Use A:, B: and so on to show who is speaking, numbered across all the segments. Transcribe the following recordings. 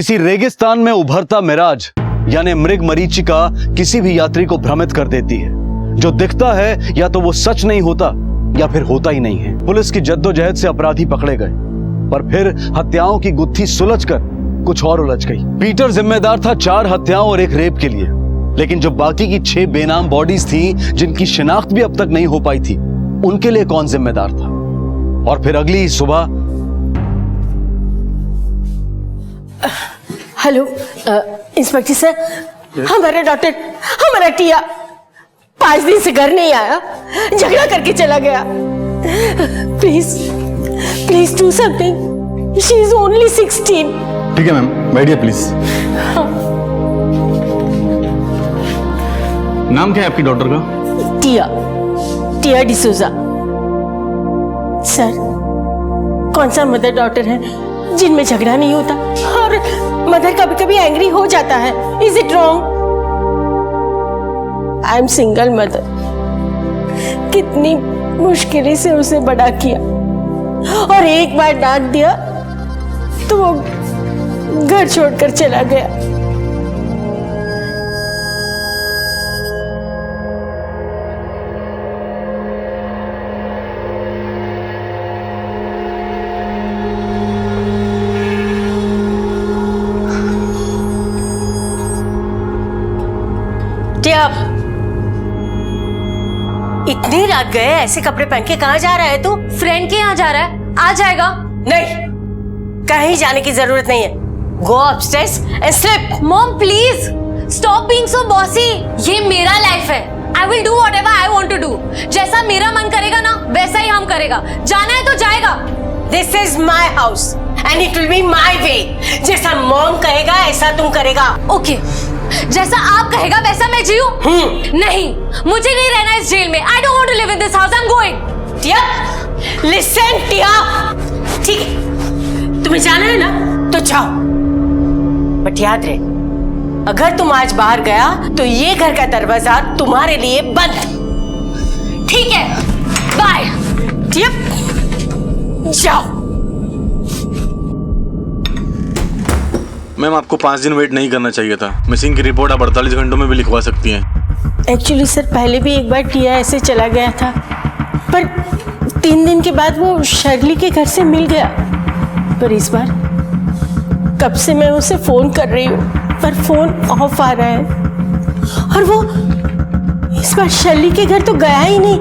A: किसी रेगिस्तान में उभरता मिराज यानी मृग मरीचिका किसी भी यात्री को भ्रमित कर देती है। जो दिखता है या तो वो सच नहीं होता या फिर होता ही नहीं है। पुलिस की जद्दोजहद से अपराधी पकड़े गए, पर फिर हत्याओं की गुत्थी सुलझकर कुछ और उलझ गई। पीटर जिम्मेदार था 4 हत्याओं और 1 रेप के लिए, लेकिन जो बाकी की 6 बेनाम बॉडीज थी जिनकी शिनाख्त भी अब तक नहीं हो पाई थी, उनके लिए कौन जिम्मेदार था? और फिर अगली ही सुबह।
B: हेलो इंस्पेक्टर सर, हमारा डॉक्टर, हमारा टिया 5 दिन से घर नहीं आया, झगड़ा करके चला गया। Please do something, she is only 16।
C: ठीक है मैम, बैठिए प्लीज। नाम क्या है आपकी डॉक्टर का?
B: टिया डिसूजा। सर, कौन सा मदर डॉक्टर है जिनमें झगड़ा नहीं होता? और मदर कभी कभी एंग्री हो जाता है। Is it wrong? I am single mother. कितनी मुश्किल से उसे बड़ा किया, और एक बार डांट दिया तो वो घर छोड़कर चला गया। इतनी रात गए, ऐसे कपड़े पहन के कहाँ जा रहा है तू?
D: फ्रेंड के यहाँ जा रहा है, आ जाएगा।
B: नहीं, कहीं जाने की जरूरत नहीं है। Go upstairs and sleep.
D: Mom please stop being so bossy. ये मेरा लाइफ है। I will do whatever I want to do. जैसा मेरा मन करेगा ना, वैसा ही हम करेगा। जाना है तो जाएगा।
B: This is my house and it will be my way. जैसा मॉम कहेगा ऐसा तुम करेगा।
D: ओके, जैसा आप कहेगा वैसा मैं जीऊं? नहीं, मुझे नहीं रहना इस जेल में। I don't want to live in this house. I am going.
B: Tia, listen Tia, ठीक है, तुम्हें जाना है ना तो जाओ, बट याद रहे, अगर तुम आज बाहर गया तो ये घर का दरवाजा तुम्हारे लिए बंद।
D: ठीक है, बाय।
B: टिया, जाओ।
C: मैम, आपको 5 दिन वेट नहीं करना चाहिए था। मिसिंग की रिपोर्ट आप 48 घंटों में भी लिखवा सकती हैं।
B: एक्चुअली सर, पहले भी एक बार टिया ऐसे चला गया था, पर 3 दिन के बाद वो शर्ली के घर से मिल गया। पर इस बार कब से मैं उसे फोन कर रही हूँ, पर फोन ऑफ आ रहा है। और वो इस बार शर्ली के घर तो गया ही नहीं,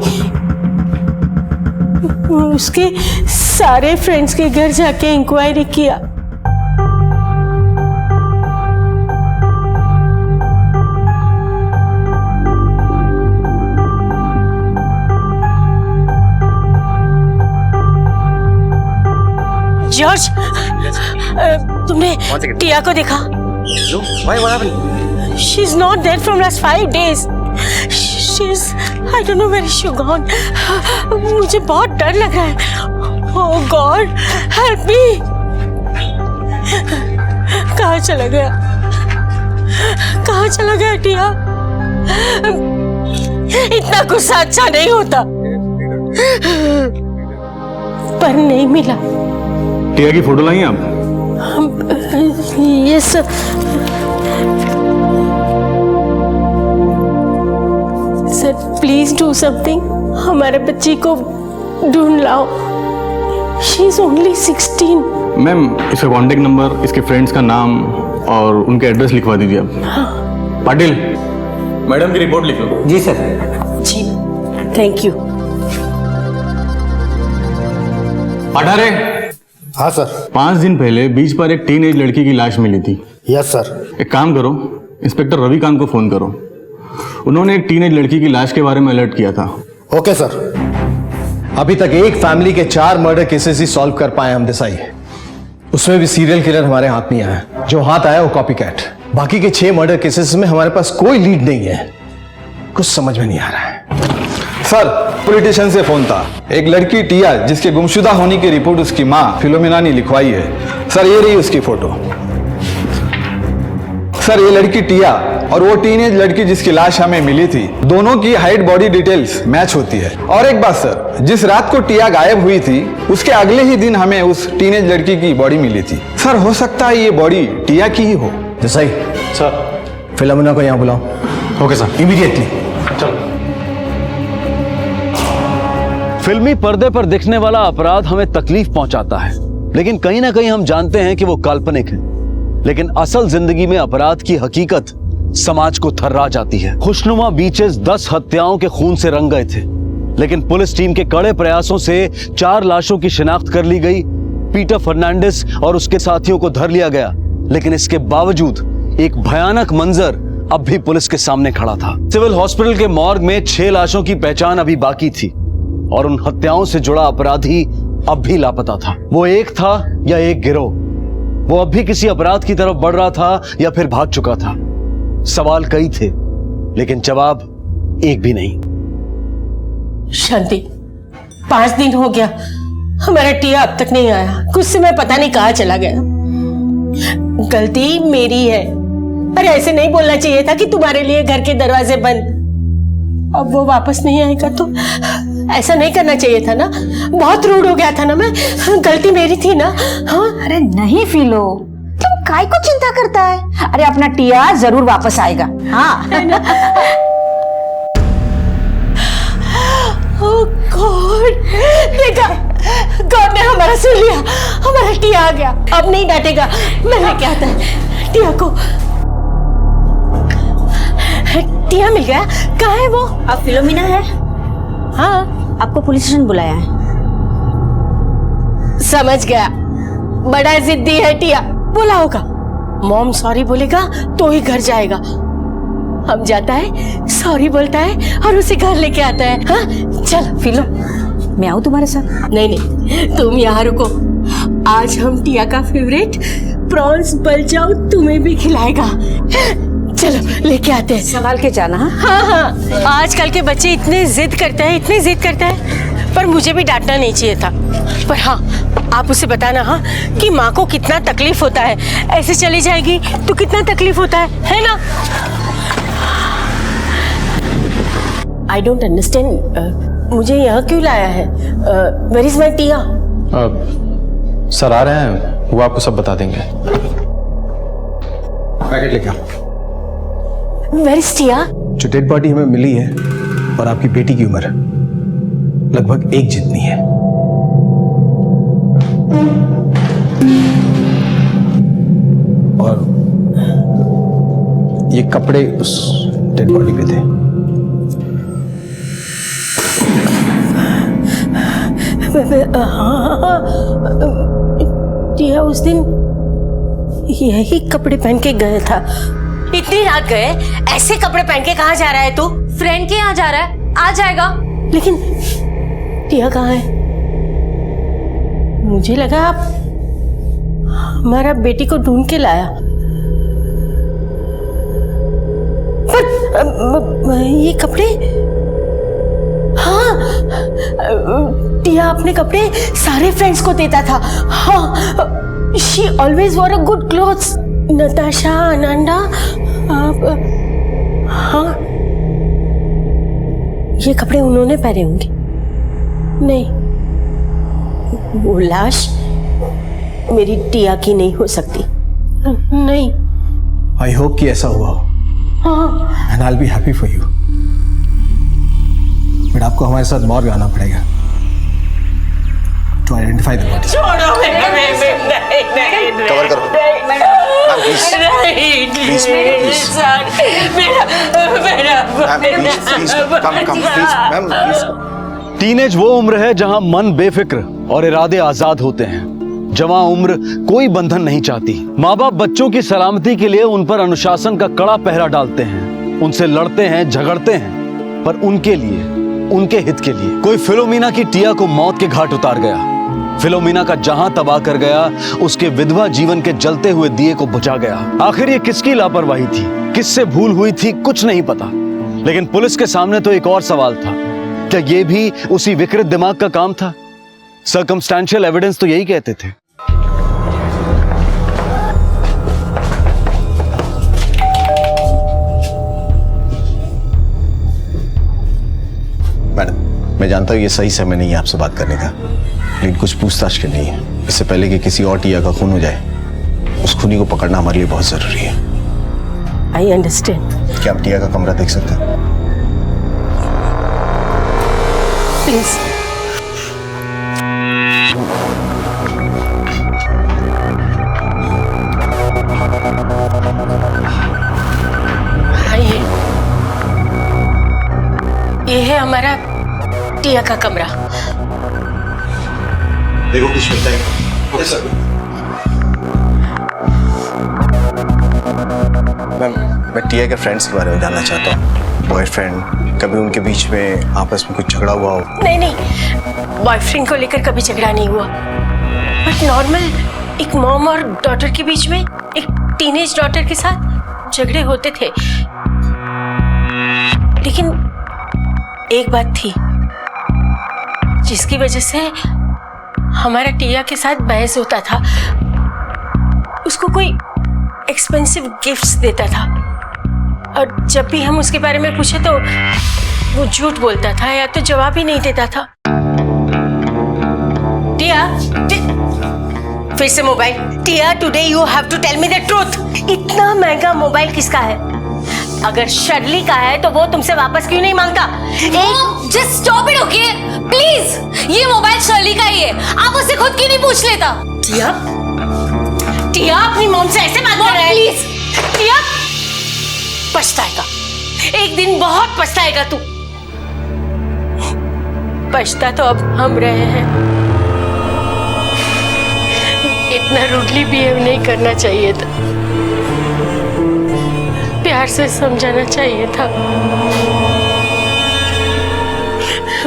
B: उसके सारे फ्रेंड्स के घर जाके इंक्वायरी किया। जॉर्ज, तुमने टिया को देखा? She's not there from last 5 days. She's, I don't know where she gone. मुझे बहुत डर लग रहा है। Oh God, help me. कहाँ चला गया? कहाँ चला गया टिया? इतना गुस्सा अच्छा नहीं होता, पर नहीं मिला।
C: टिया की फोटो लाई आप?
B: Yes sir. Sir please do something, हमारे बच्ची को ढूंढ लाओ। She is only 16।
C: मैम, इसका कॉन्टेक्ट नंबर, इसके फ्रेंड्स का नाम और उनके एड्रेस लिखवा दीजिए आप। पाटिल, मैडम की रिपोर्ट लिख लो।
E: जी सर।
B: जी, थैंक यू।
C: अठारे।
E: हाँ सर।
C: 5 दिन पहले बीच पर एक टीनेज लड़की की लाश मिली थी।
E: Yes sir.
C: एक काम करो, इंस्पेक्टर रविकांत को फोन करो। उन्होंने एक टीनेज लड़की की लाश के बारे में अलर्ट किया था।
E: Okay sir.
F: अभी तक एक फैमिली के 4 मर्डर केसेस ही सॉल्व कर पाए हम देसाई। उसमें भी सीरियल किलर हमारे हाथ नहीं आया। जो हाथ आया वो कॉपी कैट। बाकी के 6 मर्डर केसेस में हमारे पास कोई लीड नहीं है। कुछ समझ में नहीं आ रहा है।
G: सर, पॉलिटिशियन से फोन था। एक लड़की टिया जिसके गुमशुदा होने की रिपोर्ट उसकी माँ फिलोमिना ने लिखवाई है। सर, ये रही उसकी फोटो। सर ये लड़की टिया और वो टीनेज लड़की जिसकी लाश हमें मिली थी, दोनों की हाइट बॉडी डिटेल्स मैच होती है। और एक बात सर, जिस रात को टिया गायब हुई थी उसके अगले ही दिन हमें उस टीनेज लड़की की बॉडी मिली थी। सर हो सकता है ये बॉडी टिया की ही हो।
F: देसाई
C: सर।
F: फिलोमिना को यहाँ बुलाओ।
C: Okay sir.
F: इमीडिएटली।
C: चलो।
A: फिल्मी पर्दे पर दिखने वाला अपराध हमें तकलीफ पहुंचाता है, लेकिन कहीं ना कहीं हम जानते हैं कि वो काल्पनिक है। लेकिन असल जिंदगी में अपराध की हकीकत समाज को थर्रा जाती है। खुशनुमा बीचेस 10 हत्याओं के खून से रंग गए थे, लेकिन पुलिस टीम के कड़े प्रयासों से 4 लाशों की शिनाख्त कर ली गई। पीटर फर्नांडिस और उसके साथियों को धर लिया गया, लेकिन इसके बावजूद एक भयानक मंजर अब भी पुलिस के सामने खड़ा था। सिविल हॉस्पिटल के मॉर्ग में 6 लाशों की पहचान अभी बाकी थी और उन हत्याओं से जुड़ा अपराधी अब भी लापता था। वो एक था या एक गिरोह, वो अब भी किसी अपराध की तरफ बढ़ रहा था या फिर भाग चुका था। सवाल कई थे, लेकिन जवाब एक भी नहीं।
B: शांति, 5 दिन हो गया, हमारा टिया अब तक नहीं आया। कुछ समय पता नहीं कहाँ चला गया। गलती मेरी है, पर ऐसे नहीं बोलना चाहिए था कि तुम्हारे लिए घर के दरवाजे बंद। अब वो वापस नहीं आएगा तो ऐसा नहीं करना चाहिए था ना। बहुत रूड हो गया था ना मैं, गलती मेरी थी ना। हाँ
H: अरे नहीं फिलो, तुम काय को चिंता करता है? अरे अपना टिया जरूर वापस आएगा। हाँ
B: ओह गॉड, देखा, गॉड ने हमारा सुन लिया। हमारा टिया आ गया, अब नहीं डांटेगा। मैं लेके आता है टिया को। टिया मिल गया। कहाँ है वो?
H: अब फिलोमिना है।
B: हाँ,
H: आपको पुलिस स्टेशन बुलाया है।
B: समझ गया, बड़ा जिद्दी है टिया। बोला होगा मॉम सॉरी बोलेगा तो ही घर जाएगा। हम जाता है, सॉरी बोलता है और उसे घर लेके आता है। हाँ चल
H: फिलो, मैं आऊँ तुम्हारे साथ?
B: नहीं नहीं, तुम यहाँ रुको। आज हम टिया का फेवरेट प्रॉन्स बलचाओ तुम्हें भी खिलाएगा। चलो लेके आते हैं।
H: संभाल के जाना।
B: हाँ हाँ, आजकल के बच्चे इतने जिद करते हैं, इतने जिद करते हैं। पर मुझे भी डांटना नहीं चाहिए था। पर हाँ, आप उसे बताना हाँ कि माँ को कितना तकलीफ होता है। ऐसे चली जाएगी तो कितना तकलीफ होता है ना? आई डोंट अंडरस्टैंड, मुझे यहाँ क्यों लाया है? Where is my Tia?
C: Sir आ रहे हैं, वो आपको सब बता देंगे।
F: पैकेट लेके आओ।
B: Where is Tia?
F: जो डेड बॉडी हमें मिली है और आपकी बेटी की उम्र लगभग एक जितनी है। और ये कपड़े उस डेड बॉडी पे थे।
B: हाँ, टिया उस दिन यही कपड़े पहन के गया था। इतनी रात गए, ऐसे कपड़े पहन के कहाँ जा रहा है तू?
D: फ्रेंड के यहाँ जा रहा है, आ जाएगा।
B: लेकिन टिया कहाँ है? मुझे लगा आप हमारा बेटी को ढूंढ के लाया। पर ये कपड़े, हाँ, टिया अपने कपड़े सारे फ्रेंड्स को देता था। हाँ, she always war a good clothes. Natasha, Ananda, आप, हाँ, ये कपड़े उन्होंने पहने होंगे। नहीं, वो लाश मेरी टिया की नहीं हो सकती। नहीं।
F: आई होप कि ऐसा हुआ हो।
B: हाँ।
F: And I will be happy for you. But आपको हमारे साथ मॉर्ग आना पड़ेगा टू आइडेंटिफाई द बॉडी।
B: छोड़ो,
E: कवर करो।
A: टीनेज वो उम्र है जहां मन बेफिक्र और इरादे आजाद होते हैं। जवां उम्र कोई बंधन नहीं चाहती। माँ बाप बच्चों की सलामती के लिए उन पर अनुशासन का कड़ा पहरा डालते हैं, उनसे लड़ते हैं, झगड़ते हैं, पर उनके लिए, उनके हित के लिए। कोई फिलोमिना की टिया को मौत के घाट उतार गया। फिलोमिना का जहां तबाह कर गया, उसके विधवा जीवन के जलते हुए दिए को बुझा गया। आखिर ये किसकी लापरवाही थी, किससे भूल हुई थी, कुछ नहीं पता। लेकिन पुलिस के सामने तो एक और सवाल था, क्या ये भी उसी विकृत दिमाग का काम था? सर्कमस्टेंशियल एविडेंस तो यही कहते थे।
F: मैं जानता हूँ ये सही समय नहीं है आपसे बात करने का, लेकिन कुछ पूछताछ करनी है इससे पहले कि किसी और टिया का खून हो जाए। उस खूनी को पकड़ना हमारे लिए बहुत जरूरी है।
B: I understand.
F: क्या आप टिया का कमरा देख सकते हैं?
B: प्लीज। हाँ, ये है हमारा टिया का कमरा।
F: देखो कुछ मिलता है। Okay sir. मैं टिया के फ्रेंड्स के बारे में जानना चाहता हूँ। बॉयफ्रेंड, कभी उनके बीच में आपस में कुछ झगड़ा हुआ हो?
B: नहीं, बॉयफ्रेंड को लेकर कभी झगड़ा नहीं हुआ, बट नॉर्मल एक मॉम और डॉटर के बीच में, एक टीनेज डॉटर के साथ झगड़े होते थे। लेकिन एक बात थी जिसकी वजह से हमारा टिया के साथ बहस होता था। उसको कोई एक्सपेंसिव गिफ्ट्स देता था और जब भी हम उसके बारे में पूछे तो वो झूठ बोलता था या तो जवाब ही नहीं देता था। टिया, फिर से mobile. Tia, today you have to tell me the truth. इतना महंगा मोबाइल किसका है? अगर शर्ली का है तो वो तुमसे वापस क्यों नहीं मांगता?
D: Just stop it, okay please. ये मोबाइल शर्ली का ही है, आप उससे खुद क्यों नहीं पूछ लेता?
B: टिया, टिया अपनी मॉम से ऐसे बात कर रहा है?
D: प्लीज
B: टिया, पछताएगा, एक दिन बहुत पछताएगा तू। पछता तो अब हम रहे हैं। इतना रूडली बिहेव नहीं करना चाहिए था, प्यार से समझाना चाहिए था।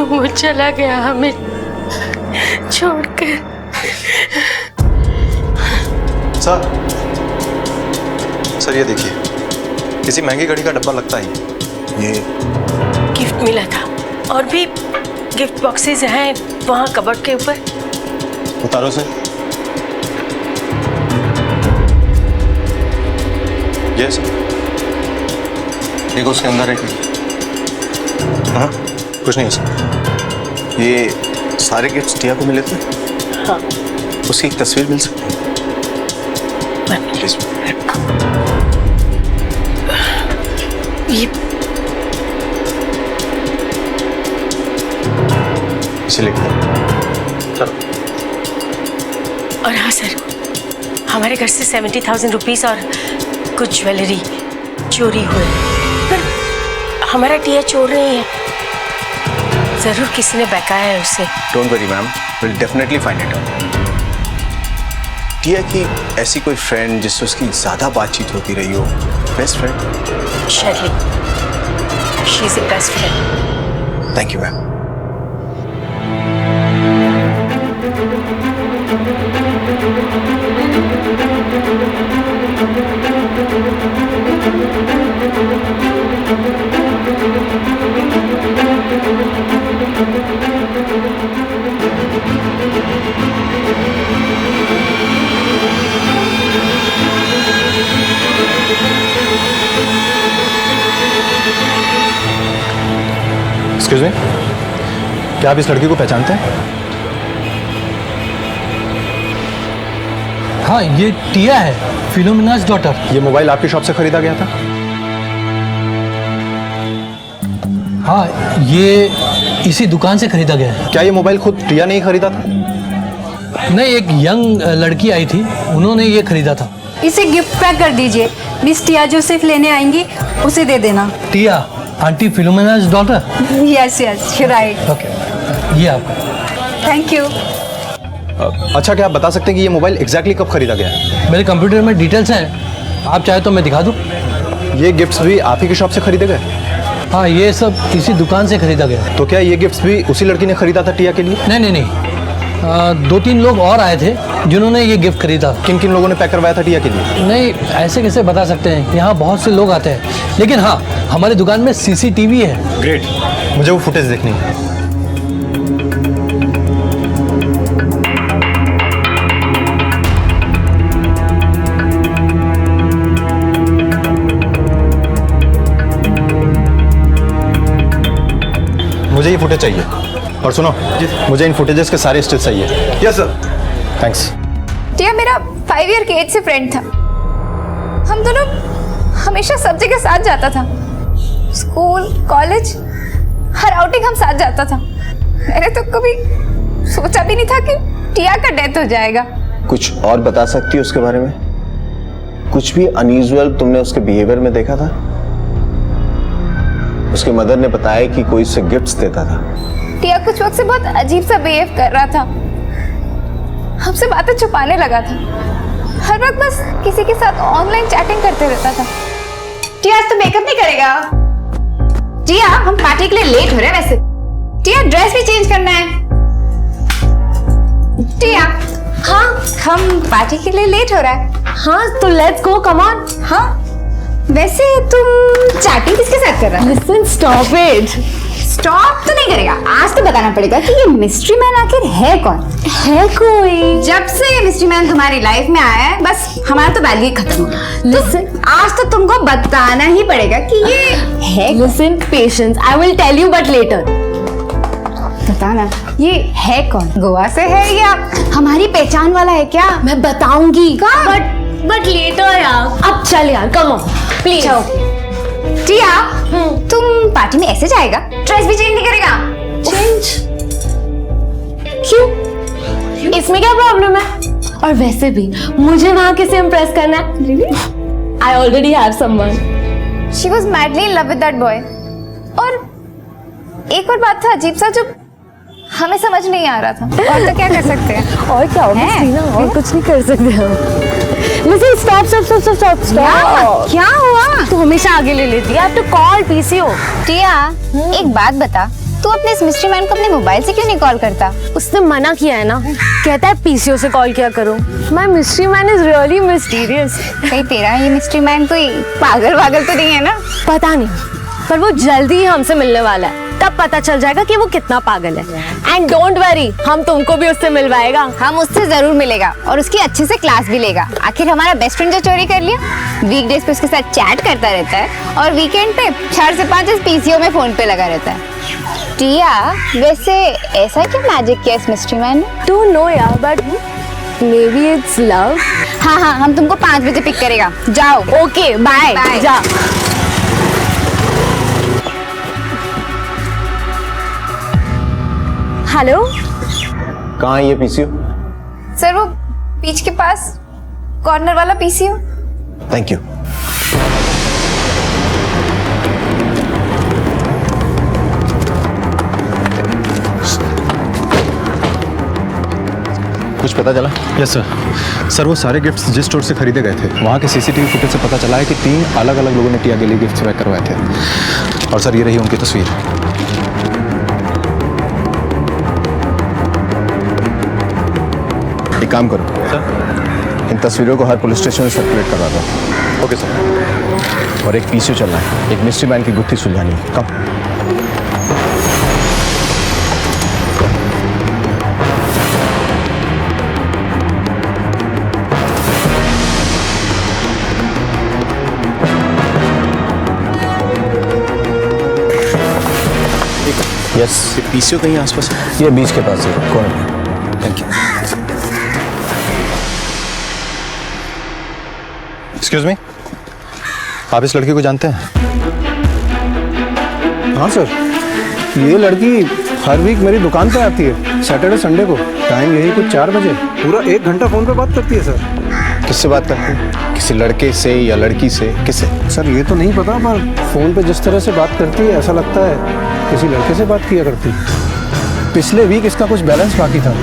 B: वो चला गया हमें छोड़कर।
F: सर ये देखिए, किसी महंगी घड़ी का डब्बा लगता है। ये
B: गिफ्ट मिला था और भी गिफ्ट बॉक्सेस हैं वहाँ कबर्ड के ऊपर।
F: उतारो सर। ये सर, देखो उसके अंदर है कि हाँ कुछ नहीं है सर। ये सारे गिफ्ट्स टिया को मिले थे?
B: हाँ।
F: उसकी एक तस्वीर मिल सकती है प्लीज?
B: ये
F: इसे लिख दो सर।
B: और हाँ सर, हमारे घर से 70,000 रुपीस और कुछ ज्वेलरी चोरी हुए, पर हमारा टिया चोर नहीं है। जरूर किसी ने बहकाया है उसे।
F: Don't worry ma'am, will definitely find it out. Tia की ऐसी कोई फ्रेंड जिससे उसकी ज्यादा बातचीत होती रही हो? Best friend?
B: Shirley, she is a best friend.
F: Thank you ma'am.
I: Excuse me, क्या आप इस लड़की को पहचानते हैं?
J: हाँ, ये टिया है, फिलोमिना's डॉटर।
I: ये मोबाइल आपकी शॉप से खरीदा गया था?
J: हाँ, ये इसी दुकान से खरीदा गया है।
I: क्या ये मोबाइल खुद टिया ने ही खरीदा था?
J: नहीं, एक यंग लड़की आई थी, उन्होंने ये खरीदा था।
K: इसे गिफ्ट पैक कर दीजिए। मिस टिया जो सिर्फ लेने आएंगी उसे दे देना।
J: Tia, aunty Philomena's daughter?
K: Yes yes, right.
J: Okay, ये आपका।
K: Thank you.
I: अच्छा, क्या आप बता सकते हैं कि ये मोबाइल एग्जैक्टली कब खरीदा गया है?
J: मेरे कंप्यूटर में डिटेल्स हैं, आप चाहे तो मैं दिखा दूँ।
I: ये गिफ्ट्स भी आप ही की शॉप से खरीदे गए?
J: हाँ, ये सब इसी दुकान से खरीदा गया।
I: तो क्या ये गिफ्ट्स भी उसी लड़की ने खरीदा था टिया के लिए?
J: नहीं नहीं नहीं, 2-3 लोग और आए थे जिन्होंने ये गिफ्ट खरीदा।
I: किन किन लोगों ने पैक करवाया था टिया के लिए?
J: नहीं, ऐसे कैसे बता सकते हैं, यहाँ बहुत से लोग आते हैं। लेकिन हाँ, हमारी दुकान में CCTV है।
I: ग्रेट, मुझे वो फुटेज देखनी है। मुझे ये फुटेज चाहिए। और सुनो, मुझे इन फुटेजेस के सारे स्टिल्स चाहिए।
G: Yes sir.
I: थैंक्स।
K: टिया मेरा 5 ईयर के एज से फ्रेंड था। हम दोनों हमेशा सब जगह साथ जाता था, स्कूल, कॉलेज, हर आउटिंग हम साथ जाता था। मैंने तो कभी सोचा भी नहीं था कि टिया का डेथ हो जाएगा।
F: कुछ और बता सकती हो उसके बारे में? कुछ भी अनयूजुअल तुमने उसके बिहेवियर में देखा था? उसके मदर ने बताया कि कोई उसे गिफ्ट्स देता था।
K: टिया कुछ वक्त से बहुत अजीब सा बिहेव कर रहा था, हमसे बातें छुपाने लगा था, हर वक्त बस किसी के साथ ऑनलाइन चैटिंग करते रहता था।
H: टिया आज तो मेकअप नहीं करेगा? टिया हम पार्टी के लिए लेट हो रहे हैं वैसे। टिया ड्रेस भी चेंज करना है। टिया हाँ हम पार्टी के लिए लेट हो रहा है।
D: हाँ तो लेट्स गो, कम ऑन।
H: हाँ वैसे तुम चैटिंग किसके साथ कर रहा है?
D: Listen, stop it.
H: स्टॉप तो नहीं करेगा, आज तो बताना पड़ेगा कि ये मिस्ट्री मैन आखिर है कौन?
D: है कोई?
H: जब से ये मिस्ट्री मैन तुम्हारी लाइफ में आया है बस हमारा तो बैलेंस खत्म हो गया।
D: लिसन,
H: आज तो तुमको बताना ही पड़ेगा कि ये है।
D: Listen, patience, I will tell you but later.
H: बताना ये है कौन? गोवा से है या हमारी पहचान वाला है क्या?
D: मैं बताऊंगी
H: कब?
D: बट लेटर यार। अब चल यार, कम ऑन प्लीज।
H: टिया तुम पार्टी में ऐसे जाएगा? ड्रेस भी चेंज नहीं करेगा?
D: चेंज क्यों? इसमें क्या प्रॉब्लम है? और वैसे भी मुझे वहां किसे इम्प्रेस करना है? I already have someone.
K: She was madly in love with that boy। और एक और बात था अजीब सा जो हमें समझ नहीं आ रहा था। और तो क्या कर सकते हैं?
D: और क्या obviously ना, और कुछ नहीं कर सकते हम। Listen, stop।
H: क्या हुआ?
D: तू हमेशा आगे ले लेती है। I have to call PCO।
K: टिया एक बात बता, तू अपने इस मिस्ट्री मैन को अपने मोबाइल से क्यों नहीं कॉल करता?
D: उसने मना किया है ना, कहता है PCO से कॉल किया करो। My mystery man is really mysterious।
K: कहीं तेरा ये मिस्ट्री मैन कोई पागल तो नहीं है ना?
D: पता नहीं, पर वो जल्दी ही हमसे मिलने वाला है, तब पता चल जाएगा कि वो कितना पागल है। एंड डोंट वरी, हम तुमको भी उससे मिलवाएगा।
K: हम उससे जरूर मिलेगा और उसकी अच्छे से क्लास भी लेगा। आखिर हमारा बेस्ट फ्रेंड जो चोरी कर लिया, वीकडेज पे उसके साथ चैट करता रहता है और वीकेंड पे 4 से 5 पीसीओ में फोन पे लगा रहता है। टिया वैसे ऐसा क्या मैजिक किया इस मिस्ट्री मैन ने?
D: डोंट नो यार, but maybe it's love.
K: हाँ हम तुमको 5 बजे पिक करेगा। जाओ।
D: Okay bye.
K: Bye।
D: जा। हेलो,
F: कहाँ है ये पीसीओ?
K: सर वो बीच के पास कॉर्नर वाला पीसीओ।
F: Thank you. कुछ पता चला?
I: यस सर, वो सारे गिफ्ट्स जिस स्टोर से खरीदे गए थे वहाँ के सीसीटीवी फुटेज से पता चला है कि 3 अलग अलग लोगों ने टिया के लिए गिफ्ट्स पैक करवाए थे। और सर ये रही उनकी तस्वीर।
F: एक काम करो सर, इन तस्वीरों को हर पुलिस स्टेशन में सर्कुलेट करवा दो।
I: Okay sir.
F: और एक पीसीओ चलना है, एक मिस्ट्री मैन की गुत्थी सुलझानी है। कब? यस,
I: पीसीओ कहीं आसपास है?
F: ये बीच के पास है, कौन?
I: Thank you. एक्सक्यूज मी, आप इस लड़की को जानते हैं?
E: हाँ सर, ये लड़की हर वीक मेरी दुकान पे आती है, सैटरडे संडे को। टाइम यही कुछ 4 बजे। पूरा 1 घंटा फोन पे बात करती है सर।
F: किससे बात करते हैं? किसी लड़के से या लड़की से? किससे?
E: सर ये तो नहीं पता, पर फोन पे जिस तरह से बात करती है ऐसा लगता है किसी लड़के से बात किया करती। पिछले वीक इसका कुछ बैलेंस बाकी था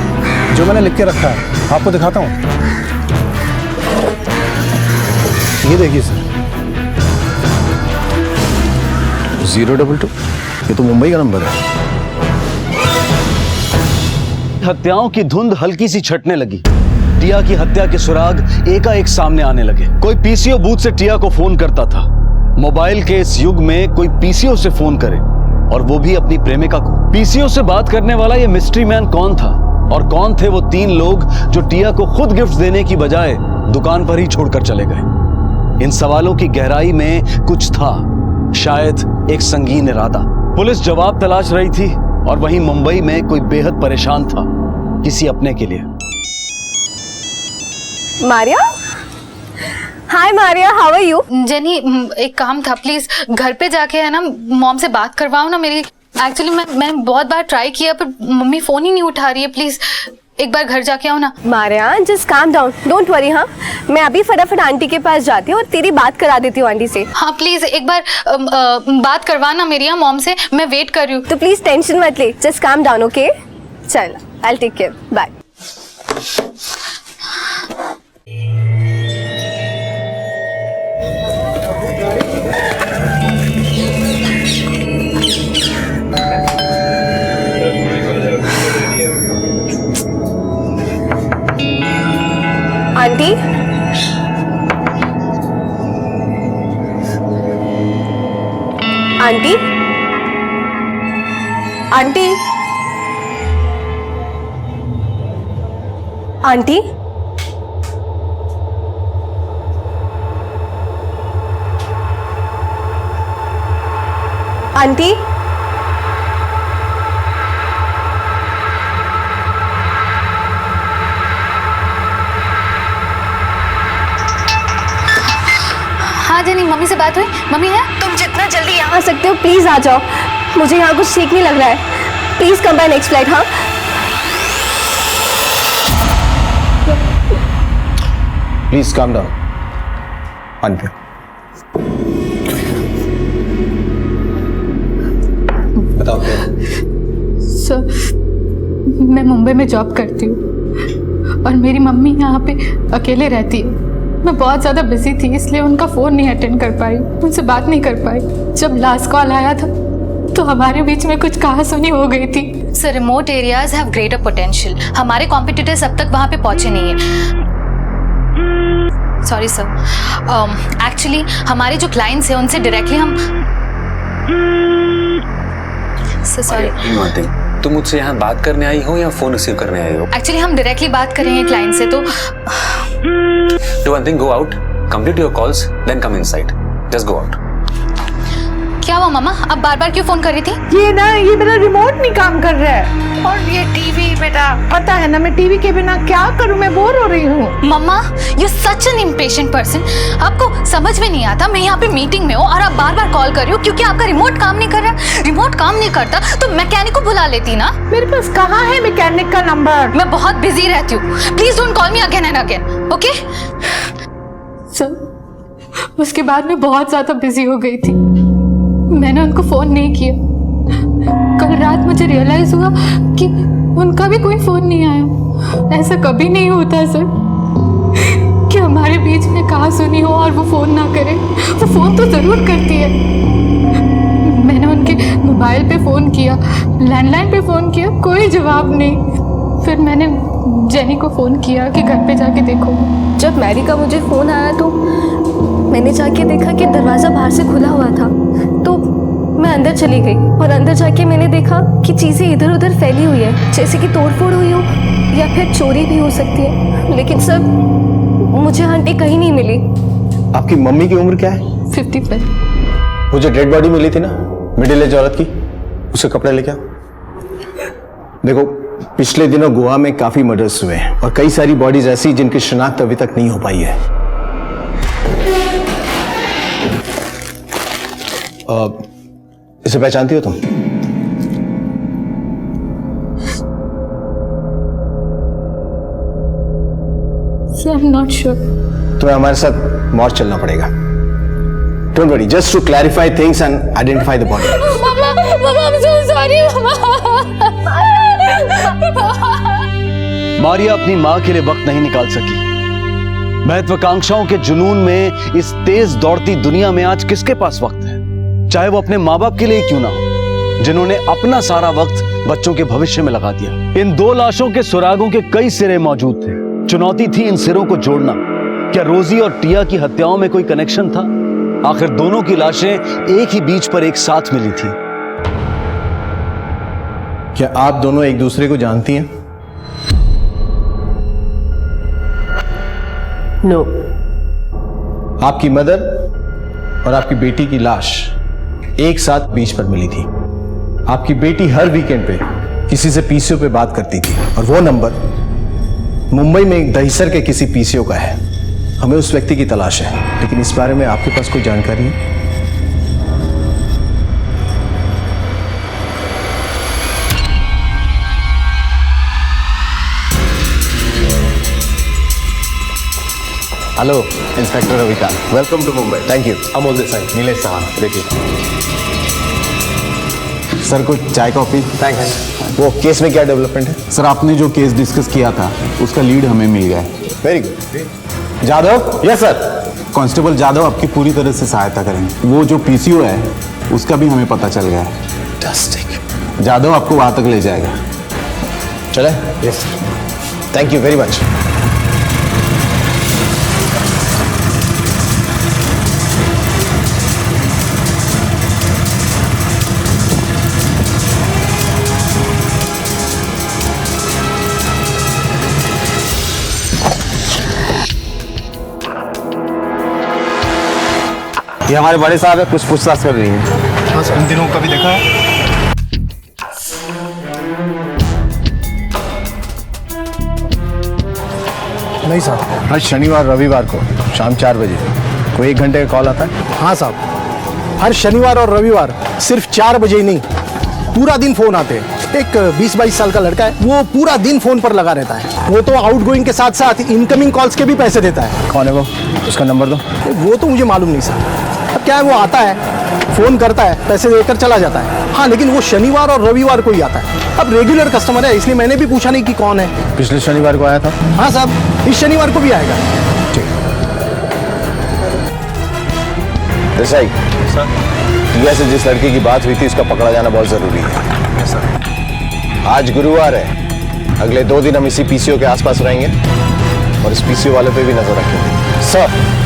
E: जो मैंने लिख के रखा है, आपको दिखाता हूँ। ये देखिए सर,
F: 022। ये तो मुंबई का नंबर है।
A: हत्याओं की धुंध हल्की सी छटने लगी। टिया की हत्या के सुराग एकाएक सामने आने लगे। कोई पीसीओ बूथ से टिया को फोन करता था। मोबाइल के इस युग में कोई पीसीओ से फोन करे, और वो भी अपनी प्रेमिका को। पीसीओ से बात करने वाला ये मिस्ट्री मैन कौन था, और कौन थे वो 3 लोग जो टिया को खुद गिफ्ट देने की बजाय दुकान पर ही छोड़कर चले गए? इन सवालों की गहराई में कुछ था, शायद एक संगीन इरादा। पुलिस जवाब तलाश रही थी, और वहीं मुंबई में कोई बेहद परेशान था किसी अपने के लिए।
K: Maria, hi Maria, how are you?
D: Jenny, एक काम था, प्लीज घर पे जाके है ना मॉम से बात करवाओ ना मेरी। एक्चुअली मैं बहुत बार ट्राई किया पर मम्मी फोन ही नहीं उठा रही है। प्लीज एक बार घर जाके आओ ना।
K: Maria, just calm down, don't worry. हाँ, मैं अभी फटाफट आंटी के पास जाती हूँ और तेरी बात करा देती हूँ आंटी से।
D: हाँ प्लीज एक बार बात करवाना मेरी मॉम से, मैं वेट कर रही हूँ।
K: तो प्लीज टेंशन मत ले, जस्ट काम डाउन, ओके? चल, I will take care, bye. Aunty, aunty, aunty, aunty, aunty,
D: हाँ जेनी, मम्मी से बात हुई? मम्मी है?
K: तुम जितना जल्दी यहाँ आ सकते हो प्लीज आ जाओ, मुझे यहाँ कुछ ठीक नहीं लग रहा है। Please come by next flight. हाँ
F: प्लीज काम डाउन। आंटी, बताओ क्या?
D: सर, मैं मुंबई में जॉब करती हूँ और मेरी मम्मी यहाँ पे अकेले रहती है। मैं बहुत ज़्यादा बिजी थी इसलिए उनका फ़ोन नहीं अटेंड कर पाई, उनसे बात नहीं कर पाई। जब लास्ट कॉल आया था तो हमारे बीच में कुछ कहासुनी हो गई थी। Sir, remote areas have greater potential. हमारे कॉम्पिटिटर्स अब तक वहाँ पे पहुँचे नहीं हैं। सॉरी सर, एक्चुअली हमारे जो क्लाइंट्स हैं उनसे डायरेक्टली हम सॉरी।
L: तुम मुझसे यहाँ बात करने आई हो या फोन रिसीव करने आई हो?
D: एक्चुअली हम डायरेक्टली बात करेंगे क्लाइंट से। तो
L: Do one thing, go out, complete your calls, then come inside. Just go out.
D: क्या हुआ मामा, अब बार बार क्यों फोन कर रही थी?
B: ये मेरा रिमोट नहीं काम कर रहा है और ये टीवी बेटा, पता है ना मैं टीवी के बिना क्या करूं, मैं बोर हो रही हूँ।
D: Mamma, you such an impatient person. आपको समझ में नहीं आता मैं यहाँ पे मीटिंग में हूँ और आप बार बार कॉल कर रही हो क्योंकि आपका रिमोट काम नहीं कर रहा। रिमोट काम नहीं करता तो मैकेनिक को बुला लेती ना।
B: मेरे पास कहाँ है मैकेनिक का नंबर?
D: मैं बहुत बिजी रहती हूँ, please don't call me again and again, okay? Sir, उसके बाद मैं बहुत ज्यादा बिजी हो गई थी, मैंने उनको फोन नहीं किया। कल रात मुझे रियलाइज हुआ कि उनका भी कोई फोन नहीं आया। ऐसा कभी नहीं होता सर कि हमारे बीच में कहासुनी हो और वो फोन ना करे। वो फोन तो जरूर करती है। मैंने उनके मोबाइल पे फोन किया, लैंडलाइन पे फोन किया, कोई जवाब नहीं। फिर मैंने जेनी को फोन किया कि घर पे जाके देखो।
K: जब मैरी का मुझे फोन आया तो मैंने जाके देखा कि दरवाज़ा बाहर से खुला हुआ था, तो मैं अंदर चली गई और अंदर जाके मैंने देखा कि चीज़ें इधर उधर फैली हुई है, जैसे कि तोड़फोड़ हुई हो या फिर चोरी भी हो सकती है। लेकिन सर, मुझे आंटी कहीं नहीं मिली।
F: आपकी मम्मी की उम्र क्या है?
D: 55।
F: वो जो डेड बॉडी मिली थी ना मिडिल एज औरत की, उसके कपड़े लेके आओ। देखो, पिछले दिनों गोवा में काफी मर्डर्स हुए हैं और कई सारी बॉडीज ऐसी जिनकी शिनाख्त अभी तक नहीं हो पाई है। इसे पहचानती हो तुम?
D: I am not sure.
F: तुम्हें हमारे साथ मॉर्ग चलना पड़ेगा। Don't worry, just to clarify things and identify the body.
D: Mama, I am so sorry
A: Maria अपनी मां के लिए वक्त नहीं निकाल सकी। महत्वाकांक्षाओं के जुनून में इस तेज दौड़ती दुनिया में आज किसके पास वक्त है, चाहे वो अपने माँ बाप के लिए क्यों ना हो, जिन्होंने अपना सारा वक्त बच्चों के भविष्य में लगा दिया। इन दो लाशों के सुरागों के कई सिरे मौजूद थे। चुनौती थी इन सिरों को जोड़ना। क्या रोजी और टिया की हत्याओं में कोई कनेक्शन था? आखिर दोनों की लाशें एक ही बीच पर एक साथ मिली थी।
F: क्या आप दोनों एक दूसरे को जानती हैं?
B: नो।
F: आपकी मदर और आपकी बेटी की लाश एक साथ बीच पर मिली थी। आपकी बेटी हर वीकेंड पे किसी से पीसीओ पे बात करती थी और वो नंबर मुंबई में एक दहिसर के किसी पीसीओ का है। हमें उस व्यक्ति की तलाश है, लेकिन इस बारे में आपके पास कोई जानकारी है?
I: Hello inspector Ravikant,
F: welcome to Mumbai. Thank you.
I: Amol Desai, Nilesh Chauhan. देखिए सर, कुछ चाय कॉफी?
F: Thank you. वो केस में क्या डेवलपमेंट है?
I: सर, आपने जो केस डिस्कस किया था उसका लीड हमें मिल गया है।
F: Very good. Jadhav? Yes sir.
I: Constable Jadhav आपकी पूरी तरह से सहायता करेंगे। वो जो पीसीओ है उसका भी हमें पता चल गया है।
F: फैंटास्टिक।
I: जाधव आपको वहां तक ले जाएगा।
F: चले? Yes. Thank you very much.
I: ये हमारे बड़े साहब है, कुछ पूछताछ कर रही है।
E: हाँ सर, इन दिनों कभी देखा है? नहीं साहब।
F: हर शनिवार रविवार को शाम 4 बजे कोई 1 घंटे का कॉल आता है?
E: हाँ साहब, हर शनिवार और रविवार सिर्फ 4 बजे ही नहीं, पूरा दिन फोन आते हैं। एक 20-22 साल का लड़का है, वो पूरा दिन फोन पर लगा रहता है। वो तो आउटगोइंग के साथ साथ इनकमिंग कॉल्स के भी पैसे देता है।
F: कौन है वो? उसका नंबर दो।
E: वो तो मुझे मालूम नहीं सर। अब क्या है, वो आता है, फोन करता है, पैसे देकर चला जाता है। हाँ, लेकिन वो शनिवार और रविवार को ही आता है। अब रेगुलर कस्टमर है, इसलिए मैंने भी पूछा नहीं कि कौन है।
F: पिछले शनिवार को आया था?
E: हाँ साहब, इस शनिवार को भी आएगा।
F: देसाई सर, टीया से जिस लड़की की बात हुई थी उसका पकड़ा जाना बहुत जरूरी है। सर, आज गुरुवार है, अगले 2 दिन हम इसी पीसीओ के आसपास रहेंगे और इस पीसीओ वाले पे भी नजर रखेंगे। सर,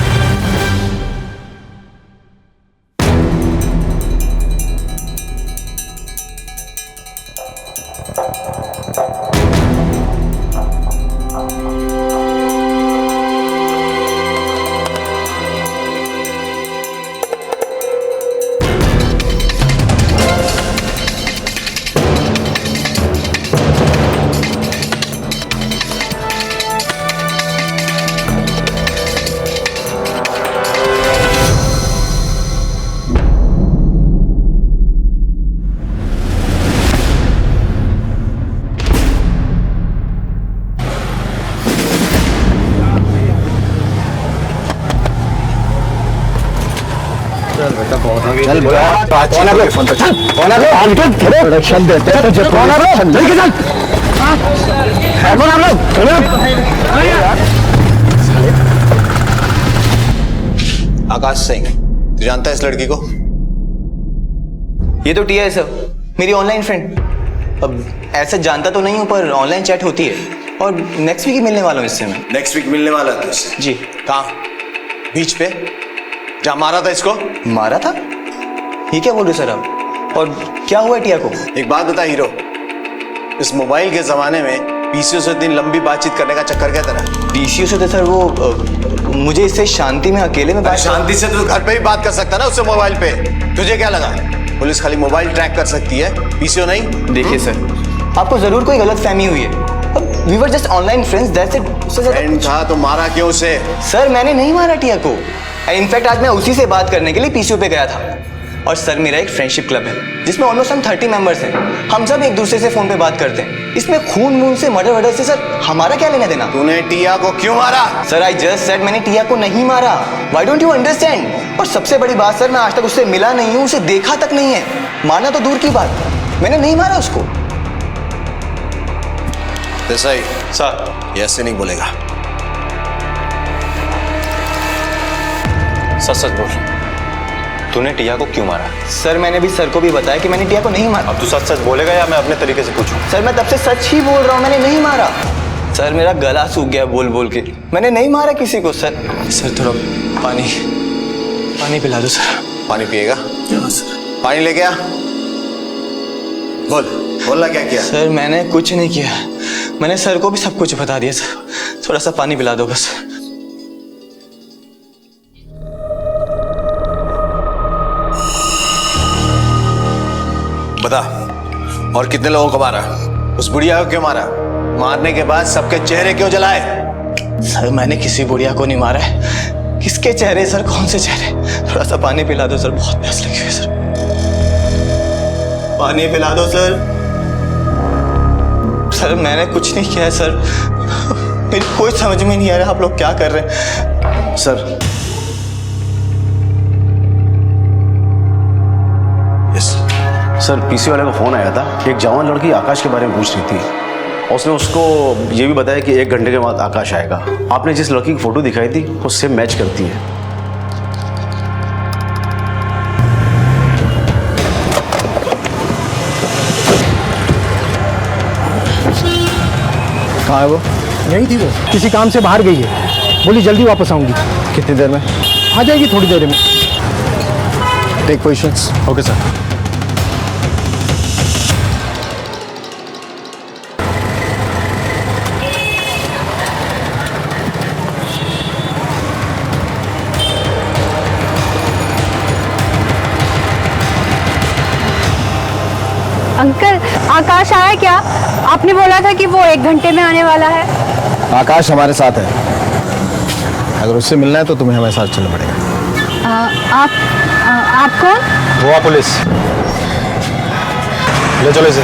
F: चल प्रोडक्शन देते हैं तुझे। आकाश सिंह, तू जानता है इस लड़की को?
M: ये तो टीया है सर, मेरी ऑनलाइन फ्रेंड। अब ऐसे जानता तो नहीं हूँ, पर ऑनलाइन चैट होती है और नेक्स्ट वीक ही मिलने वाला हूँ इससे मैं।
F: नेक्स्ट वीक मिलने वाला है तुझसे?
M: जी।
F: कहाँ? बीच पे जहाँ मारा था इसको?
M: मारा था? ये क्या बोल रहे सर आप? और क्या हुआ टिया को?
F: एक बात बता हीरो, इस मोबाइल के जमाने में पीसीओ से इतनी लंबी बातचीत करने का चक्कर क्या तेरा?
M: पीसीओ से तो सर वो मुझे इससे शांति में अकेले में बात।
F: शांति से तो घर पे भी बात कर सकता ना उससे मोबाइल पे। तुझे क्या लगा पुलिस खाली मोबाइल ट्रैक कर सकती है, पीसीओ नहीं?
M: देखिए सर, आपको जरूर कोई गलतफहमी हुई है। We were just online friends, that's it.
F: Friend था तो मारा क्यों उसे?
M: सर मैंने नहीं मारा टिया को। इनफैक्ट आज मैं उसी से बात करने के लिए पीसीओ पे गया था। और सर मेरा एक फ्रेंडशिप क्लब है जिसमें ऑलमोस्ट हम 30 मेंबर्स हैं। हम सब एक दूसरे से फोन पे बात करते हैं। इसमें खून मून से मर्डर वर्डर से सर हमारा क्या लेना देना?
F: तूने टिया को क्यों मारा?
M: सर आई जस्ट सेड मैंने टिया को नहीं मारा। Why don't you understand? और सबसे बड़ी बात सर, मैं आज तक उससे मिला नहीं हूं, उसे देखा तक नहीं है। मारना तो दूर की बात, मैंने नहीं मारा उसको।
F: देसाई
M: सर,
F: ये ऐसे नहीं बोलेगा।
M: सच सच बोल, तूने टिया को क्यों मारा? सर मैंने भी सर को भी बताया कि मैंने टिया को नहीं मारा।
F: अब तू सच सच बोलेगा या मैं अपने तरीके से पूछूं?
M: सर मैं तब से सच ही बोल रहा हूँ, मैंने नहीं मारा। सर मेरा गला सूख गया बोल बोल के, मैंने नहीं मारा किसी को। सर थोड़ा पानी पिला दो सर।
F: पानी पिएगा? पानी लेके आ। बोलना क्या किया?
M: सर मैंने कुछ नहीं किया, मैंने सर को भी सब कुछ बता दिया। सर थोड़ा सा पानी पिला दो बस।
F: बता और कितने लोगों को मारा? उस बुढ़िया को क्यों मारा? मारने के बाद सबके चेहरे क्यों जलाए?
M: सर मैंने किसी बुढ़िया को नहीं मारा है। किसके चेहरे सर? कौन से चेहरे? थोड़ा सा पानी पिला दो सर, बहुत प्यास लगी हुई है सर। पानी पिला दो सर। सर मैंने कुछ नहीं किया है सर। मेरी कोई समझ में नहीं आ रहा आप लोग क्या कर रहे हैं।
F: सर
A: सर पीसी वाले का फोन आया था। एक जवान लड़की आकाश के बारे में पूछ रही थी। उसने उसको ये भी बताया कि 1 घंटे के बाद आकाश आएगा। आपने जिस लड़की की फोटो दिखाई थी वो सेम मैच करती है।
E: कहाँ है वो? यही थी वो, किसी काम से बाहर गई है। बोली जल्दी वापस आऊंगी।
F: कितनी देर में?
E: आ जाएगी थोड़ी देर में।
F: Take positions.
I: Okay sir.
K: Uncle Aakash आया क्या? आपने बोला था कि वो 1 घंटे में आने वाला है।
F: आकाश हमारे साथ है। अगर उससे मिलना है तो तुम्हें हमारे साथ चलना पड़ेगा।
K: आप कौन?
F: गोवा पुलिस। ले चलो इसे।